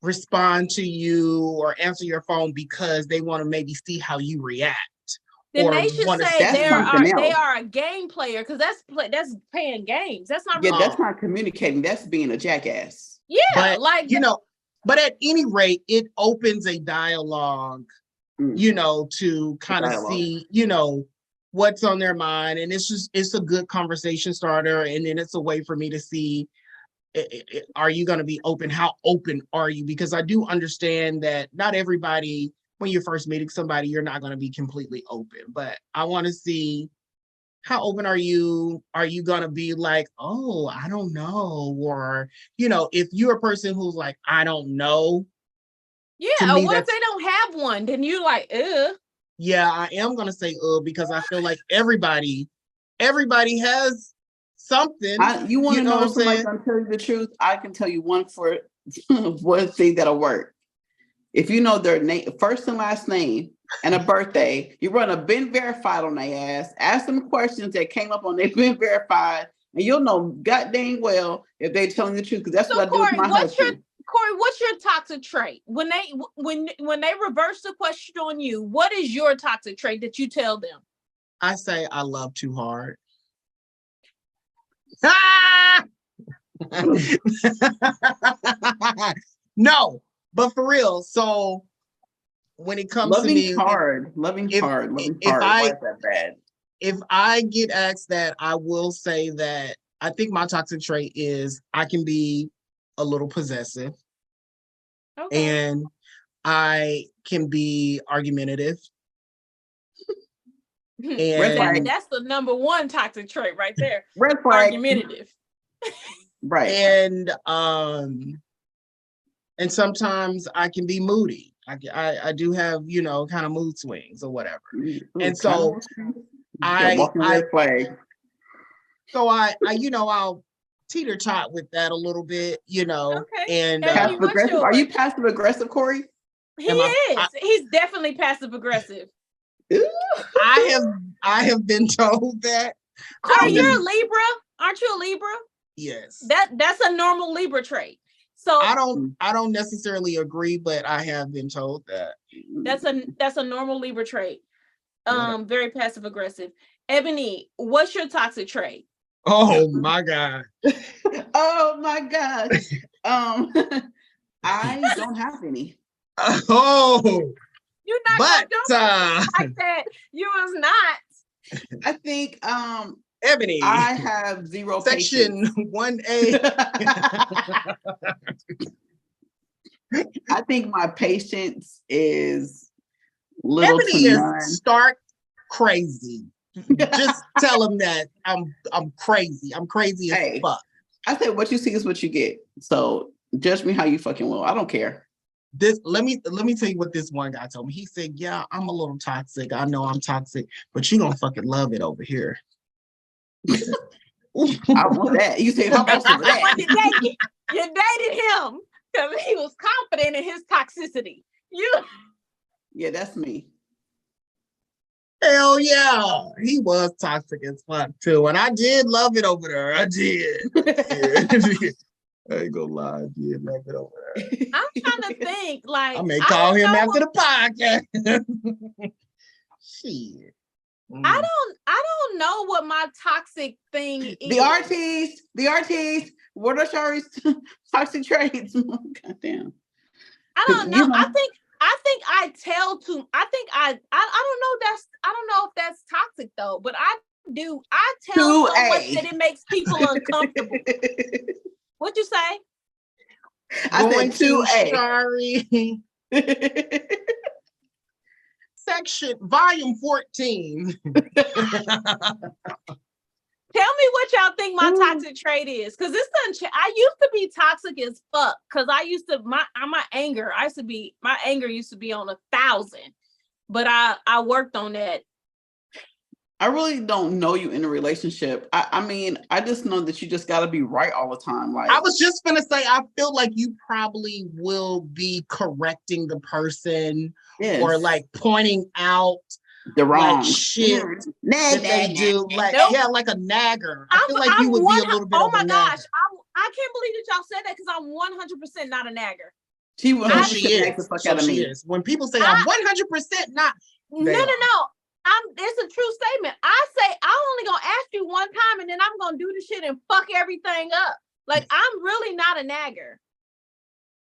respond to you or answer your phone because they want to maybe see how you react. Then they should say they else. are a game player, because that's playing games. That's not really. That's not communicating. That's being a jackass. Yeah, but, like, you know, but at any rate, it opens a dialogue, you know, to kind of see, you know, what's on their mind. And it's a good conversation starter. And then it's a way for me to see, are you going to be open? How open are you? Because I do understand that not everybody, when you're first meeting somebody, you're not going to be completely open. But I want to see, how open are you? Are you going to be like, oh, I don't know? Or, you know, if you're a person who's like, I don't know. Yeah, or what if they don't have one? Then you're like, ugh. Yeah, I am going to say because I feel like everybody has something. You want to know somebody's going to tell you the truth? I can tell you one thing that'll work. If you know their name, first and last name, and a birthday, you run a been verified on their ass, ask them questions that came up on their been verified, and you'll know goddamn well if they're telling the truth, because that's what I do with my husband. Corey, what's your toxic trait? When they reverse the question on you, what is your toxic trait that you tell them? I say I love too hard. No, but for real. So when it comes to me, loving hard. Why is that bad? If I get asked that, I will say that I think my toxic trait is I can be a little possessive. Okay. And I can be argumentative. And that's the number one toxic trait right there. Red flag. Argumentative. Right. And sometimes I can be moody. I do have, you know, kind of mood swings or whatever. And so red flag. So I you know, I'll teeter-tot with that a little bit, you know. Okay. And passive aggressive. Are you passive aggressive, Corey? He's definitely passive aggressive. I have been told that. Corey, you're a Libra, aren't you a Libra? Yes. That's a normal Libra trait. So I don't necessarily agree, but I have been told that. That's a normal Libra trait. Very passive aggressive. Ebony, what's your toxic trait? Oh my God. Oh my God. I don't have any. Oh. You're not like that. You was not. I think Ebony, I have zero section patience. 1A. I think my patience is little Ebony to is none. stark crazy. Just tell them that I'm crazy. I'm crazy as fuck. I said what you see is what you get. So judge me how you fucking will. I don't care. Let me tell you what this one guy told me. He said, yeah, I'm a little toxic. I know I'm toxic, but you gonna fucking love it over here. I want that. You say how much of that? You dated him because he was confident in his toxicity. Yeah, that's me. Hell yeah, he was toxic as fuck too, and I did love it over there. I did. I ain't gonna lie, yeah, love it over there. I'm trying to think. Like I may call him after the podcast. Shit. I don't know what my toxic thing is. The artiste. What are Shari's toxic traits? Goddamn. I don't know. I think I tell too. I don't know if that's toxic though, but I tell so much that it makes people uncomfortable. What'd you say? I Going said 2A. Shari. Section volume 14. Tell me what y'all think my toxic trait is, because this doesn't. I used to be toxic as fuck, because I used to my anger used to be on 1,000, but I worked on that. I really don't know you in a relationship. I mean, I just know that you just got to be right all the time. Like I was just gonna say, I feel like you probably will be correcting the person, or like pointing out the wrong shit that they do. Like like a nagger. I feel like you would be a little bit. Oh my gosh, I can't believe that y'all said that, because I'm 100% not a nagger. She is. When people say I'm 100% not, no. It's a true statement. I say I'm only gonna ask you one time, and then I'm gonna do the shit and fuck everything up. Like I'm really not a nagger.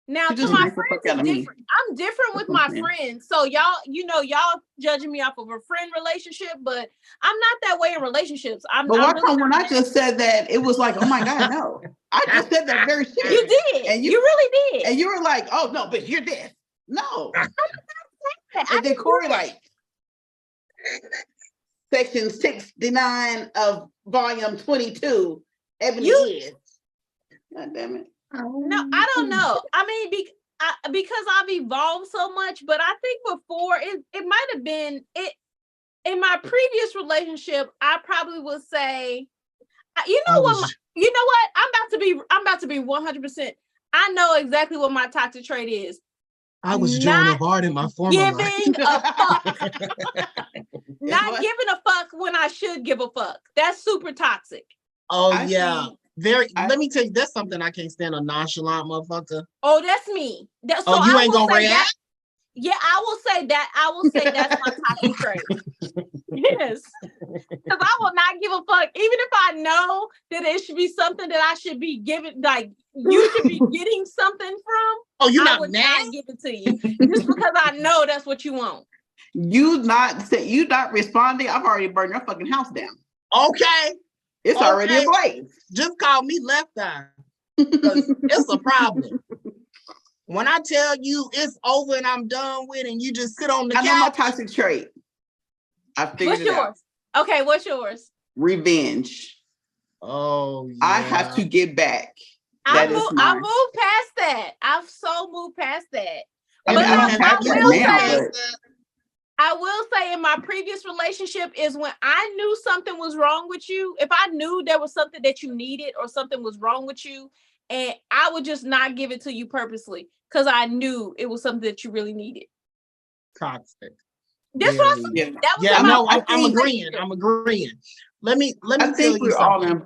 Now to my friends, it's different. I'm different with my friends. So y'all judging me off of a friend relationship, but I'm not that way in relationships. But why come when I just said that, it was like, oh my God, no. I just said that very shit. You did. And you really did. And you were like, oh no, but you're this. No. And then Corry like, section 69 of volume 22, Ebony is. God damn it. No, I don't know. I mean, because I've evolved so much, but I think before it might have been it in my previous relationship. I probably would say, you know what? I'm about to be 100%. I know exactly what my toxic trait is. I was Joan of Arc in my former life. Giving a fuck. Not giving a fuck when I should give a fuck. That's super toxic. Oh, yeah. Let me tell you, that's something I can't stand, a nonchalant motherfucker. Oh, that's me. So you ain't gonna react? Yeah, I will say that. I will say that's my toxic trait. Yes. Because I will not give a fuck. Even if I know that it should be something that I should be giving, like you should be getting something from. Oh, you're not give it to you. Just because I know that's what you want. You not responding, I've already burned your fucking house down. Okay. It's already ablaze. Just call me left eye. Because it's a problem. When I tell you it's over and I'm done with, and you just sit on the couch. I know my toxic trait. I figured it out. Okay, what's yours? Revenge. Oh, yeah. I have to get back. I moved past that. I've so moved past that. I will say in my previous relationship is when I knew something was wrong with you, if I knew there was something that you needed or something was wrong with you, and I would just not give it to you purposely because I knew it was something that you really needed. Toxic. That's what I'm agreeing. I'm agreeing. Let me tell you something.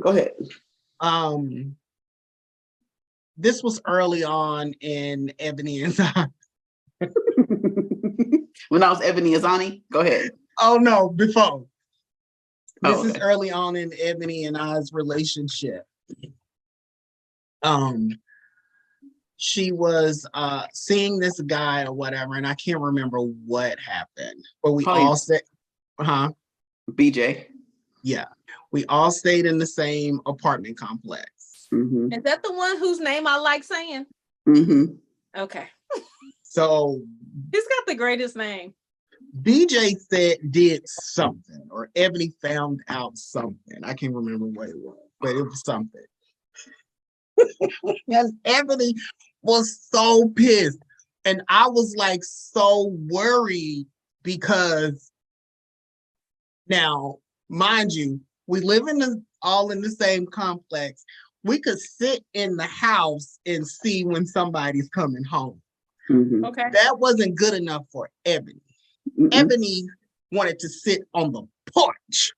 Go ahead. This was early on in Ebony and Zani. When I was Ebony and Zani? Go ahead. Oh no, before. This is early on in Ebony and I's relationship. She was seeing this guy or whatever, and I can't remember what happened. But we all said, BJ. Yeah. We all stayed in the same apartment complex. Mm-hmm. Is that the one whose name I like saying? Mm-hmm. Okay. So he's got the greatest name. BJ did something, or Ebony found out something. I can't remember what it was, but it was something. And Ebony was so pissed. And I was like so worried because now, mind you, we live all in the same complex. We could sit in the house and see when somebody's coming home. Mm-hmm. Okay. That wasn't good enough for Ebony. Mm-hmm. Ebony wanted to sit on the porch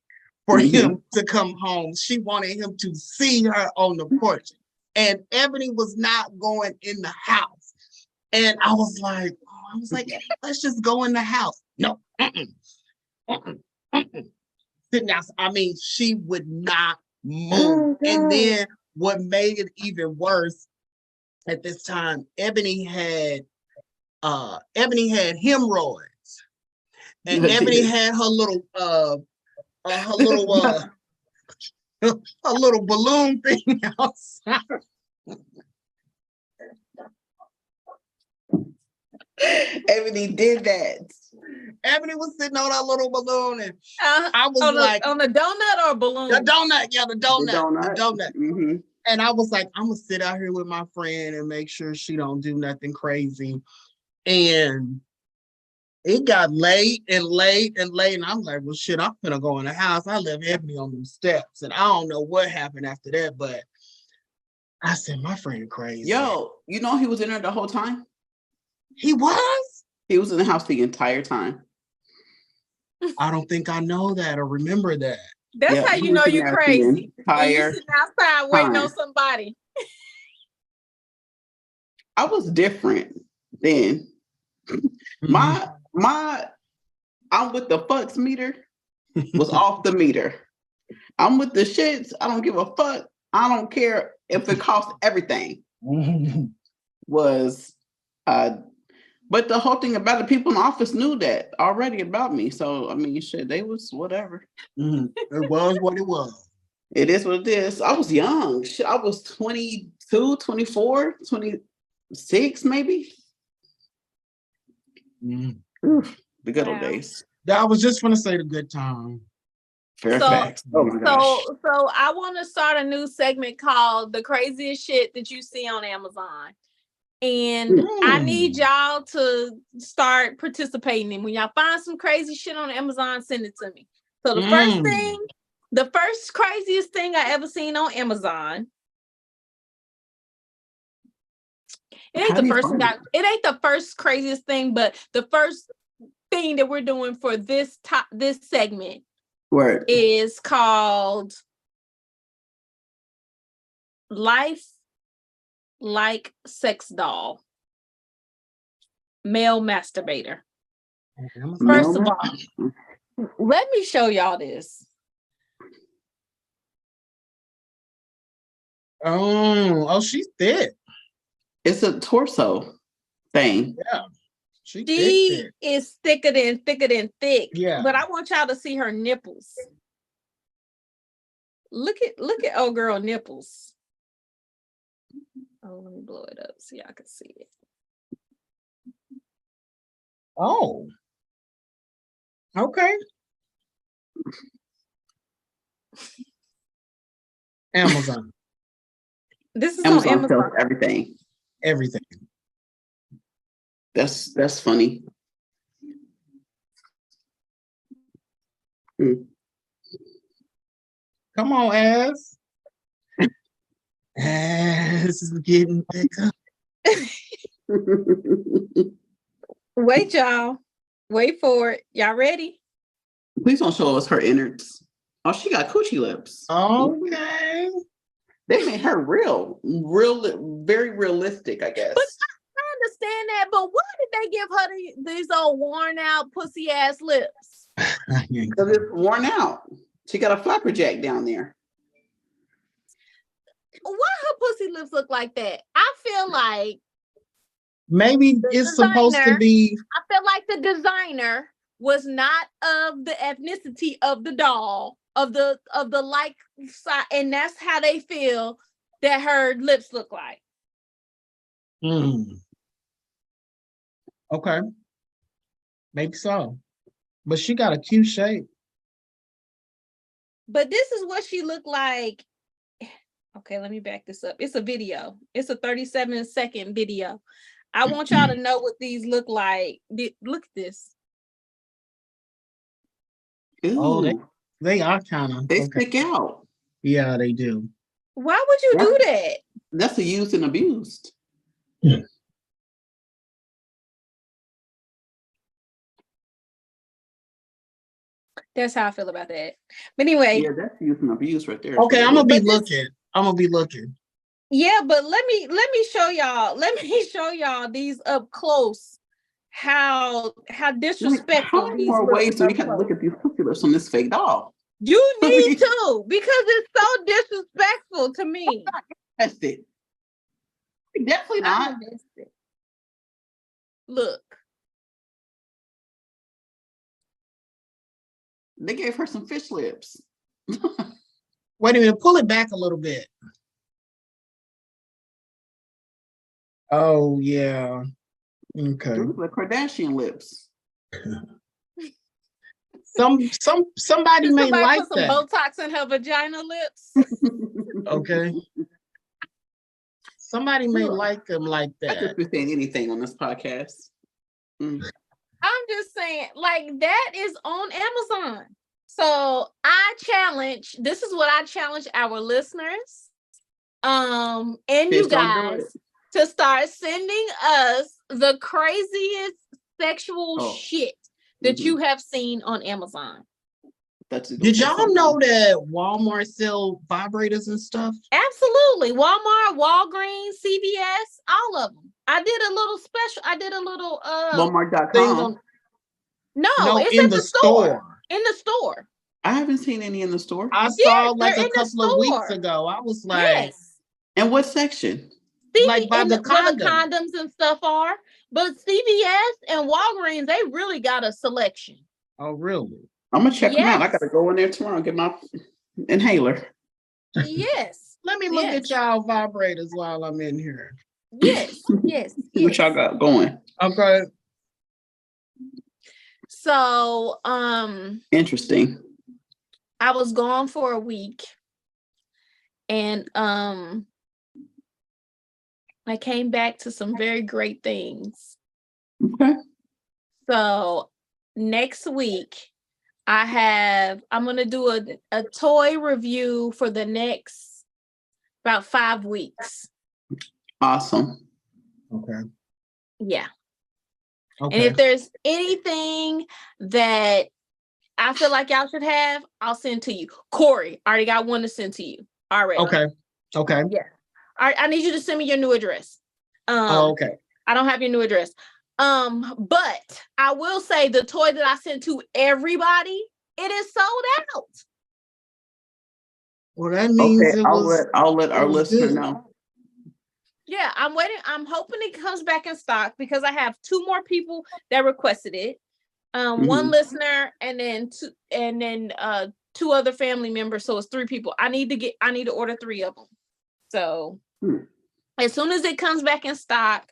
for him to come home. She wanted him to see her on the porch. and Ebony was not going in the house. And I was like, let's just go in the house. No, sitting down. I mean, she would not move. And then what made it even worse at this time, Ebony had hemorrhoids. And Ebony had her little her little balloon thing outside. Ebony did that. Ebony was sitting on that little balloon, and I was on the donut or balloon? The donut, yeah, the donut. Mm-hmm. And I was like, I'm gonna sit out here with my friend and make sure she don't do nothing crazy. And it got late, and I'm like, well, shit, I'm gonna go in the house. I left Ebony on them steps, and I don't know what happened after that, but I said, my friend crazy. Yo, you know he was in there the whole time? He was? He was in the house the entire time. I don't think I know that or remember that. That's how you know you're crazy. When you're sitting outside waiting on somebody. I was different then. My I'm with the fucks meter was off the meter. I'm with the shits. I don't give a fuck. I don't care if it costs everything. But the whole thing about it, people in the office knew that already about me. So I mean, shit, they was whatever. It was what it was. It is what it is. I was young. Shit, I was 22, 24, 26 maybe. Oof, the good old days. I was just gonna say the good time. Fairfax. Oh my gosh. So I want to start a new segment called The Craziest Shit That You See on Amazon. And I need y'all to start participating. And when y'all find some crazy shit on Amazon, send it to me. So the first craziest thing I ever seen on Amazon. It ain't the first craziest thing, but the first thing that we're doing for this segment is called Life Like Sex Doll. Male masturbator. First of all, let me show y'all this. Oh, she's thick. It's a torso thing. Yeah. She is thicker than thick. Yeah. But I want y'all to see her nipples. Look at old girl nipples. Oh, let me blow it up so y'all can see it. Oh. Okay. Amazon. This is on Amazon. Sells everything. Everything. That's funny. Come on, ass. Ass is getting bigger. Wait, y'all. Wait for it. Y'all ready? Please don't show us her innards. Oh, she got coochie lips. Okay. They made her real, very realistic, I guess. But I understand that, but why did they give her these old worn out pussy ass lips? Because it's worn out. She got a flapper jack down there. Why her pussy lips look like that? I feel like maybe it's supposed to be. I feel like the designer was not of the ethnicity of the doll, of the like side, and that's how they feel that her lips look like. Okay. Maybe so. But she got a cute shape. But this is what she looked like. Okay, let me back this up. It's a video. It's a 37-second video. I want y'all to know what these look like. Look at this. Ooh. Oh, they are kind of. They stick out. Yeah, they do. Why would you do that? That's a used and abused. That's how I feel about that. But anyway. Yeah, that's used and abused right there. Okay, I'm gonna be looking. Yeah, but let me show y'all. Let me show y'all these up close. How disrespectful How many these more look ways do we up have to close. look at these cookie lips on this fake doll? You need to, because it's so disrespectful to me. That's it. Definitely not. Look. They gave her some fish lips. Wait a minute, pull it back a little bit. Oh yeah. Okay. Those are Kardashian lips. Somebody Did may somebody like put some that. Botox in her vagina lips? Okay. Somebody may Sure. like them like I that. just be saying anything on this podcast. I'm just saying, like, that is on Amazon. So I challenge, this is what I challenge our listeners, and Bitch, you don't do guys it. to start sending us the craziest sexual shit that you have seen on Amazon. Did y'all know that Walmart sell vibrators and stuff? Absolutely. Walmart, Walgreens, CVS, all of them. I did a little special. I did a little Walmart.com. No, it's in at the store. In the store. I haven't seen any in the store. I saw like they're a in the couple of weeks store. ago. I was like, Yes. And what section? like by the where the condom. condoms and stuff are. But CVS and Walgreens, they really got a selection. Oh, really? I'm gonna check them out. I Yes. gotta go in there tomorrow and get my inhaler. Yes. Let me look at y'all vibrators while I'm in here. Yes. Yes. See what y'all got going. Okay. So, Interesting. I was gone for a week, and I came back to some very great things. Okay. So next week, I'm gonna do a toy review for the next about 5 weeks. Awesome. Okay. Yeah. Okay. And if there's anything that I feel like y'all should have, I'll send to you. Corry, already got one to send to you. All right. Okay. Okay. Yeah. All right. I need you to send me your new address. Okay. I don't have your new address. But I will say the toy that I sent to everybody, it is sold out. Well, that means I'll let our listener know. Yeah, I'm waiting. I'm hoping it comes back in stock because I have 2 more people that requested it. One listener and then 2 other family members. So it's 3 people. I need to order 3 of them. So as soon as it comes back in stock,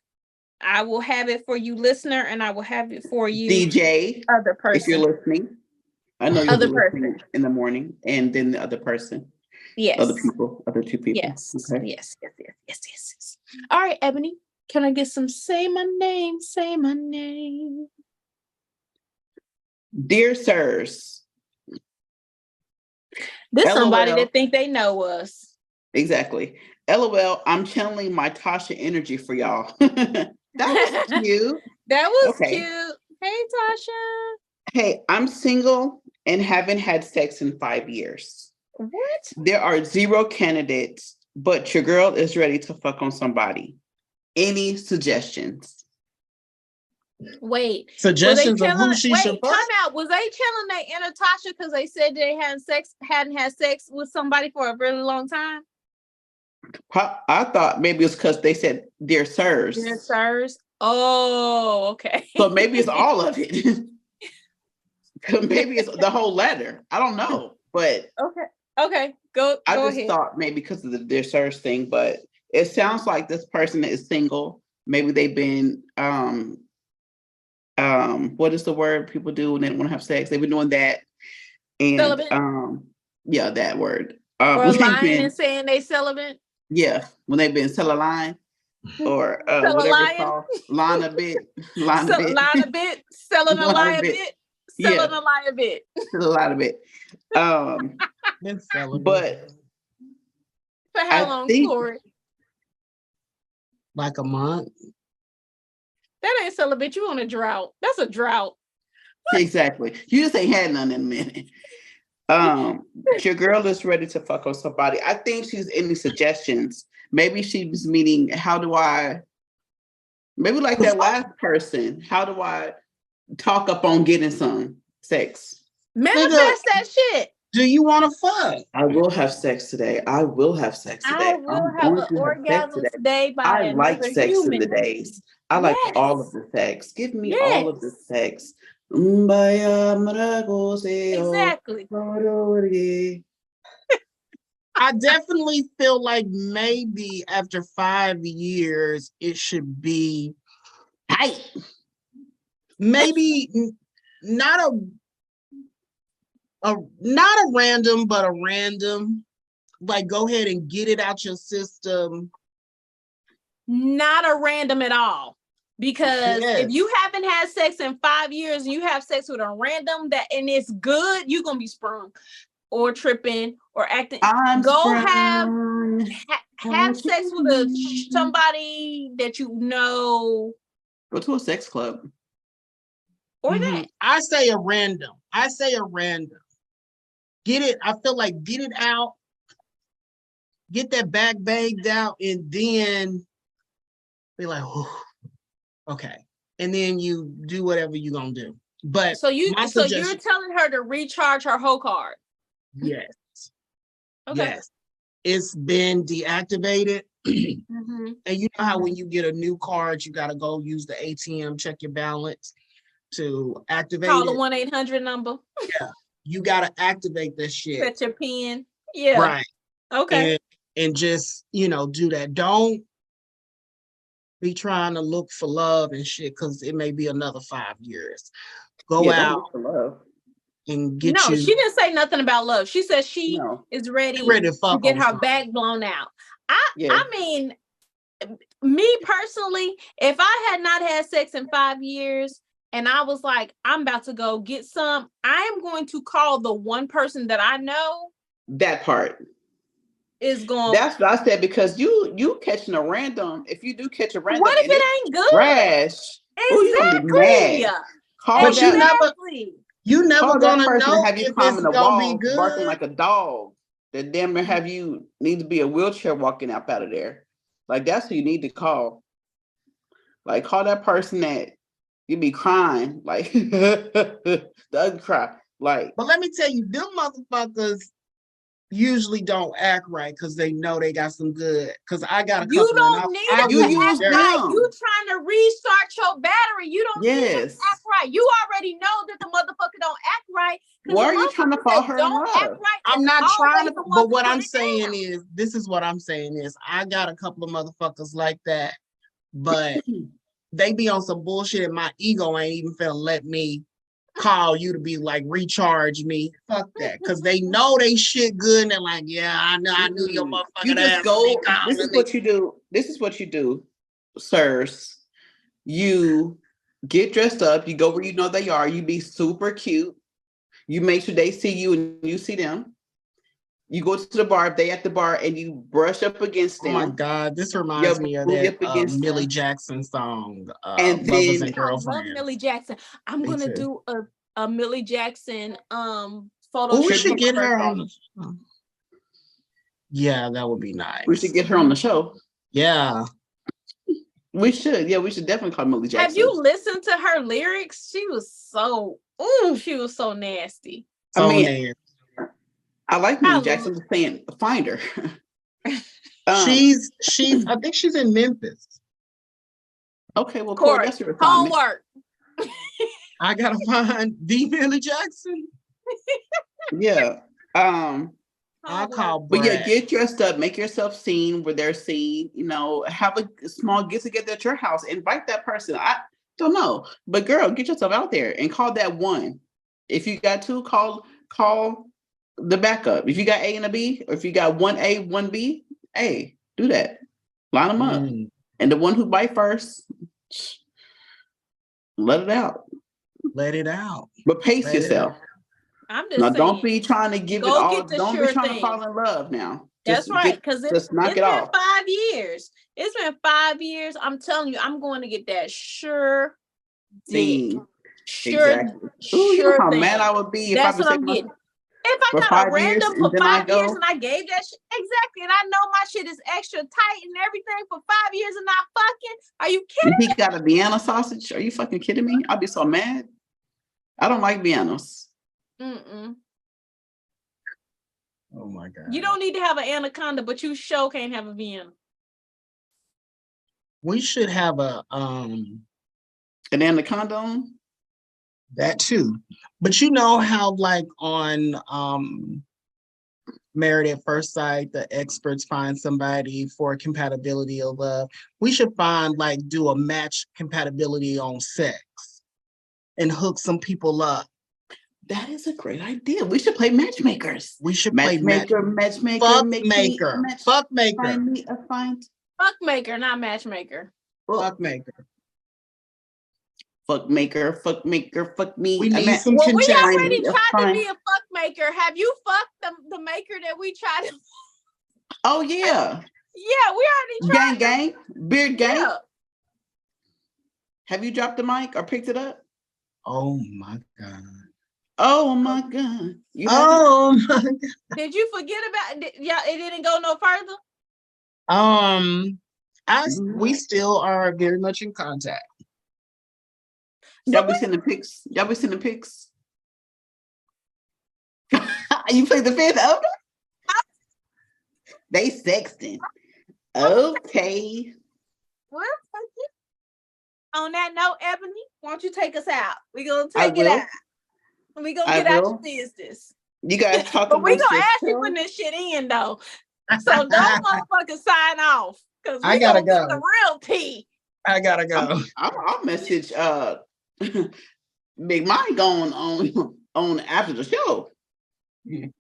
I will have it for you, listener, and I will have it for you, DJ, other person. if you're listening. I know you're listening in the morning, and then the other person. Yes. Other 2 people. Yes. Okay. Yes. All right, Ebony. Can I get some say my name? Say my name. Dear sirs. This somebody that think they know us. Exactly. LOL, I'm channeling my Tasha energy for y'all. That was cute. That was cute. Hey, Tasha. Hey, I'm single and haven't had sex in 5 years. What? There are 0 candidates, but your girl is ready to fuck on somebody. Any suggestions? Wait. Suggestions of who she should fuck? Time out. Was they telling they inner Tasha because they said they hadn't had sex with somebody for a really long time? I thought maybe it's because they said dear sirs. Dear sirs. Oh, okay. So maybe it's all of it. Maybe it's the whole letter. I don't know, but okay. Go just ahead. thought maybe because of the dear sirs thing, but it sounds like this person is single. Maybe they've been what is the word people do when they don't want to have sex? They've been doing that, and celibate? Yeah, that word. Or lying and saying they celibate. Yeah, when they've been line or whatever it's called, line a bit, selling a lie a bit, selling a lie a bit. Still a lot of it. But for how long, Corry? Like a month. That ain't celibate. You on a drought. That's a drought. Exactly. You just ain't had none in a minute. Your girl is ready to fuck on somebody. I think she's any suggestions. Maybe she's meaning, how do I, maybe like that last person, how do I talk up on getting some sex? Manifest that shit. Do you want to fuck? I will have sex today. I will have sex today. I will have an orgasm today by I like another sex human. in the days. I like Yes. all of the sex. Give me Yes. all of the sex. Exactly. I definitely feel like maybe after 5 years, it should be Tight. maybe not a random, but a random. Like, go ahead and get it out your system. Not a random at all. Because Yes. if you haven't had sex in 5 years and you have sex with a random and it's good, you're gonna be sprung or tripping or acting. Go have sex with somebody that you know. Go to a sex club. Or that. I say a random. Get it. I feel like get it out. Get that back bagged out, and then be like, oh, okay. And then you do whatever you're gonna do. But so you're telling her to recharge her whole card. Yes. Okay. Yes. It's been deactivated. Mm-hmm. And you know how when you get a new card, you gotta go use the ATM, check your balance to activate Call it. the 1-800 number. Yeah. You gotta activate this shit. Set your pin. Yeah. Right. Okay. And just, do that. Don't be trying to look for love and shit, because it may be another 5 years. Go out don't look for love. and get No, you. she didn't say nothing about love. She said she is ready to get her back blown out. I mean, me personally, if I had not had sex in 5 years and I was like, I'm about to go get some, I am going to call the one person that I know. That part is going. That's what I said, because you catching a random. If you do catch a random, what if it ain't good? Trash. Exactly. You never gonna know have you if climbing it's a gonna wall, be good. barking like a dog. That damn near have you need to be a wheelchair walking up out of there. Like, that's who you need to call. Like, call that person that you be crying, like the ugly cry. Like, but let me tell you, them motherfuckers usually don't act right because they know they got some good. Because I got a couple. You don't need to act right. You trying to restart your battery. You don't need to act right. You already know that the motherfucker don't act right. Why are you trying to fall her in love? Act right, I'm not trying to. But what I'm saying is, this is what I'm saying is, I got a couple of motherfuckers like that, but they be on some bullshit, and my ego ain't even finna let me call you to be like, recharge me. Fuck that. Because they know they shit good, and they're like, yeah, I knew your motherfucker. You just go. This is what you do. This is what you do, sirs. You get dressed up. You go where you know they are. You be super cute. You make sure they see you and you see them. You go to the bar, if they at the bar, and you brush up against them. Oh my God, this reminds me of that Millie Jackson song, and Lovers then, and Girlfriends. I love Millie Jackson. I'm going to do a Millie Jackson photo. We should get her on the show. Yeah, that would be nice. We should get her on the show. Yeah. We should. Yeah, we should definitely call Millie Jackson. Have you listened to her lyrics? She was so nasty. Nasty. I like Millie Jackson. I'm saying, find her. She's. I think she's in Memphis. Okay, well, Corry, that's your homework. I gotta find the Millie Jackson. Yeah. I'll call Brad. But yeah, get dressed up, make yourself seen where they're seen. Have a small get together at your house. Invite that person. I don't know, but girl, get yourself out there and call that one. If you got two, call the backup. If you got A and a B, or if you got 1A, 1B, hey, do that. Line them up. And the one who bite first, let it out. Let it out. But pace yourself. I'm just now, saying, don't be trying to give it all. Don't be trying to fall in love now. That's right, because it's knock it off. been 5 years. It's been 5 years. I'm telling you, I'm going to get that sure thing. Sure, exactly. Ooh, you know how mad I would be if I was what I'm getting. If I for got 5 a years random and for then I 5 years go, and I gave that shit exactly, and I know my shit is extra tight and everything for 5 years and not fucking, are you kidding? he got a Vienna sausage? Are you fucking kidding me? I'd be so mad. I don't like Viennas. Mm-mm. Oh my God. You don't need to have an anaconda, but you sure can't have a Vienna. We should have An anaconda on? that too. But you know how like on Married at First Sight, the experts find somebody for compatibility of love. We should do a match compatibility on sex and hook some people up. That is a great idea. We should play matchmakers. We should play matchmaker. fuck make me maker. a match. Fuck maker. Find me a find. Fuck maker, not matchmaker. Fuck maker. Fuck maker. Fuck maker. Fuck me. We need some Well, we contestants. already tried to fine. be a fuck maker. Have you fucked the maker that we tried to? Oh yeah. Yeah, we already tried. Gang. Beard gang. Yeah. Have you dropped the mic or picked it up? Oh my God. Oh my God. You Oh my God. Did you forget about it? Yeah, it didn't go no further. We still are very much in contact. Y'all be sending pics. You play the fifth elder? They sexting. Okay. Well, on that note, Ebony, why don't you take us out? We're gonna I take it will. out. We're gonna get out your business. You guys talk But we're amongst gonna ask you yourselves. when this shit in though. So don't motherfucking sign off. Cause I we gotta gonna get go. the real tea. I gotta go. I'll message Big Mike going on after the show. You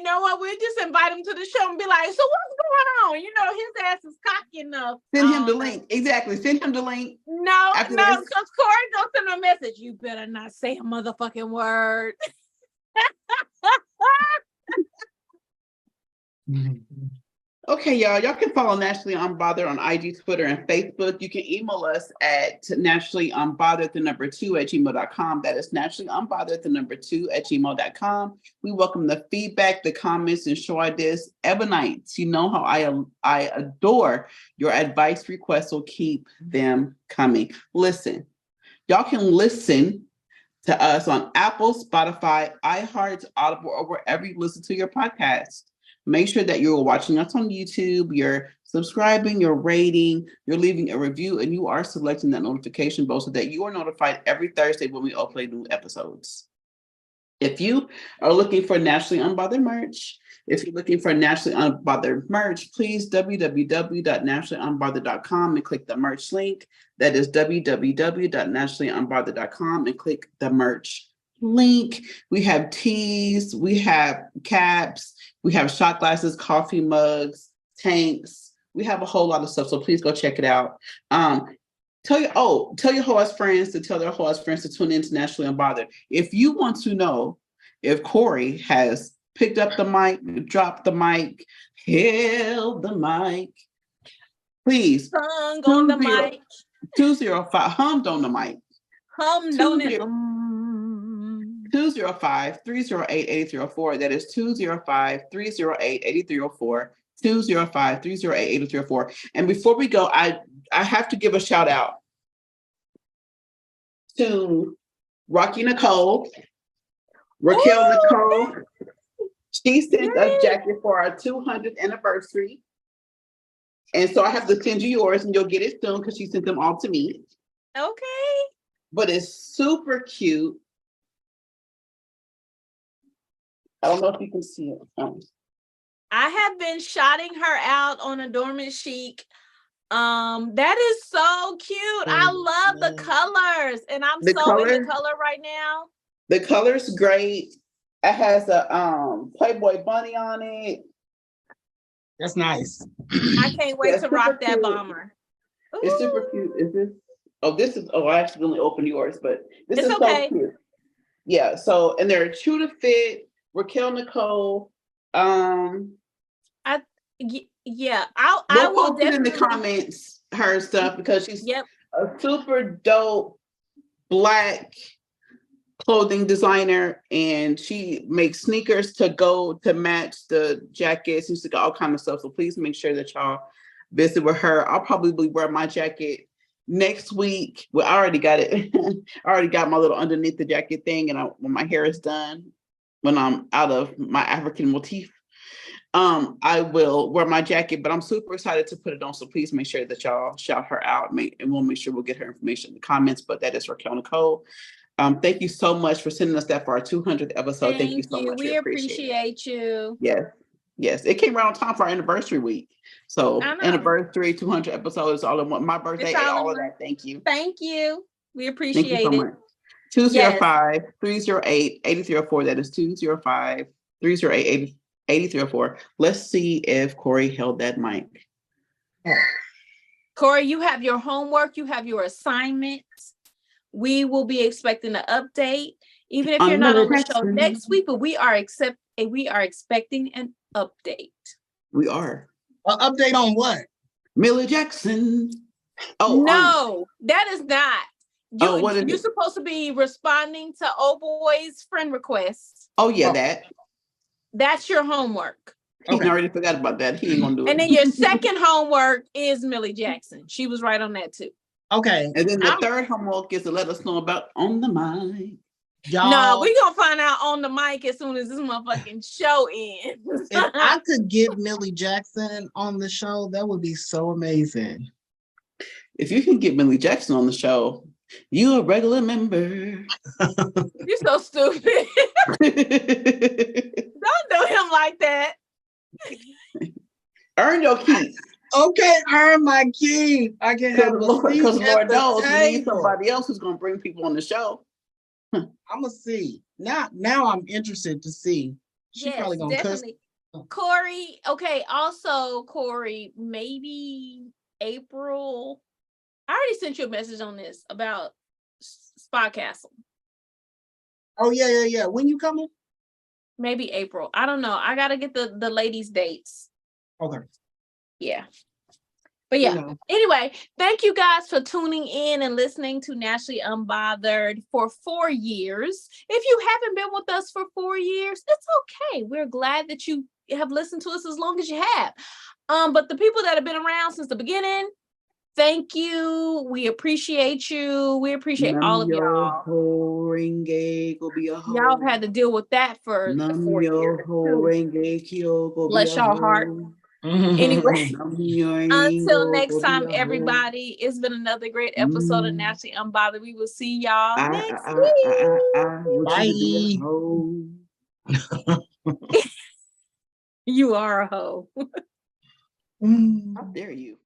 know what? We'll just invite him to the show and be like, so what's going on? You know, his ass is cocky enough. Send him the link. Exactly. Send him the link. No, After because this. Corey gonna send him a message. You better not say a motherfucking word. Okay, y'all. Y'all can follow Naturally Unbothered on IG, Twitter, and Facebook. You can email us at naturallyunbothered2@gmail.com. That is naturallyunbothered2@gmail.com. We welcome the feedback, the comments, and show ideas. Ebonites, you know how I adore your advice requests, so keep them coming. Listen, y'all can listen to us on Apple, Spotify, iHeart, Audible, or wherever you listen to your podcast. Make sure that you're watching us on YouTube, you're subscribing, you're rating, you're leaving a review, and you are selecting that notification bell so that you are notified every Thursday when we upload new episodes. If you are looking for Naturally Unbothered merch, please www.naturallyunbothered.com and click the merch link. That is www.naturallyunbothered.com and click the merch link. We have teas, we have caps, we have shot glasses, coffee mugs, tanks. We have a whole lot of stuff, so please go check it out. Tell your horse friends to tell their horse friends to tune in to Naturally Unbothered. If you want to know if Corry has picked up the mic, dropped the mic, held the mic, please Hung on the mic. 205 hummed on the mic. Hummed on it. 205-308-8304. That is 205-308-8304. 205-308-8304. And before we go, I have to give a shout out to Rocky Nicole, Raquel Nicole. She sent us jacket for our 200th anniversary. And so I have to send you yours and you'll get it soon because she sent them all to me. Okay. But it's super cute. I don't know if you can see it. I have been shouting her out on Adornment Chic. That is so cute. I love the colors, and I'm in the color right now. The color's great. It has a Playboy bunny on it. That's nice. I can't wait to rock that bomber. It's super cute. Is this? I accidentally opened yours, but this is okay. So cute. Yeah. So, and they're true to fit. Raquel Nicole. Yeah. I will will put in the definitely comments her stuff because she's Yep. a super dope Black clothing designer, and she makes sneakers to go to match the jackets. She's got all kind of stuff. So please make sure that y'all visit with her. I'll probably wear my jacket next week. Well, I already got it. I already got my little underneath the jacket thing, and when my hair is done, when I'm out of my African motif, I will wear my jacket. But I'm super excited to put it on. So please make sure that y'all shout her out, and we'll make sure we'll get her information in the comments. But that is Raquel Nicole. Thank you so much for sending us that for our 200th episode. Thank you so much. We appreciate you. Yes. It came around time for our anniversary week. So anniversary, 200 episodes, all in one. My birthday, all of that. Thank you. Thank you. We appreciate it. Thank you so much. 205-308-8304. That is 205-308-8304. Let's see if Corry held that mic. Corry, you have your homework. You have your assignments. We will be expecting an update, even if you're not on the show next week. But we are expecting an update. We are. An update on what? Millie Jackson. Oh no, that is not. You're it? Supposed to be responding to old boy's friend requests. Oh yeah, that's your homework. He already forgot about that. He ain't gonna do it. And then your second homework is Millie Jackson. She was right on that too. Okay. And then the third homework is to let us know about On the Mic. Y'all, no, we're gonna find out on the mic as soon as this motherfucking show ends. If I could get Millie Jackson on the show, that would be so amazing. If you can get Millie Jackson on the show, you a regular member. You're so stupid. Don't do him like that. Earn your keep. Okay, earn my keep. I can have a seat because Lord knows table. we need somebody else who's gonna bring people on the show. I'm gonna see. Now I'm interested to see. She's probably gonna definitely. Corry. Okay. Also, Corry. Maybe April. I already sent you a message on this about Spa Castle. Oh yeah. When you coming? Maybe April. I don't know. I gotta get the ladies' dates. Okay. Yeah. But yeah, anyway, thank you guys for tuning in and listening to Naturally Unbothered for 4 years. If you haven't been with us for 4 years, it's okay. We're glad that you have listened to us as long as you have. But the people that have been around since the beginning, thank you. We appreciate you. We appreciate all of y'all. Y'all have had to deal with that for 4 years. Bless your heart. Anyway, until next time, everybody, it's been another great episode of Naturally Unbothered. We will see y'all next week. You are a hoe. How dare you?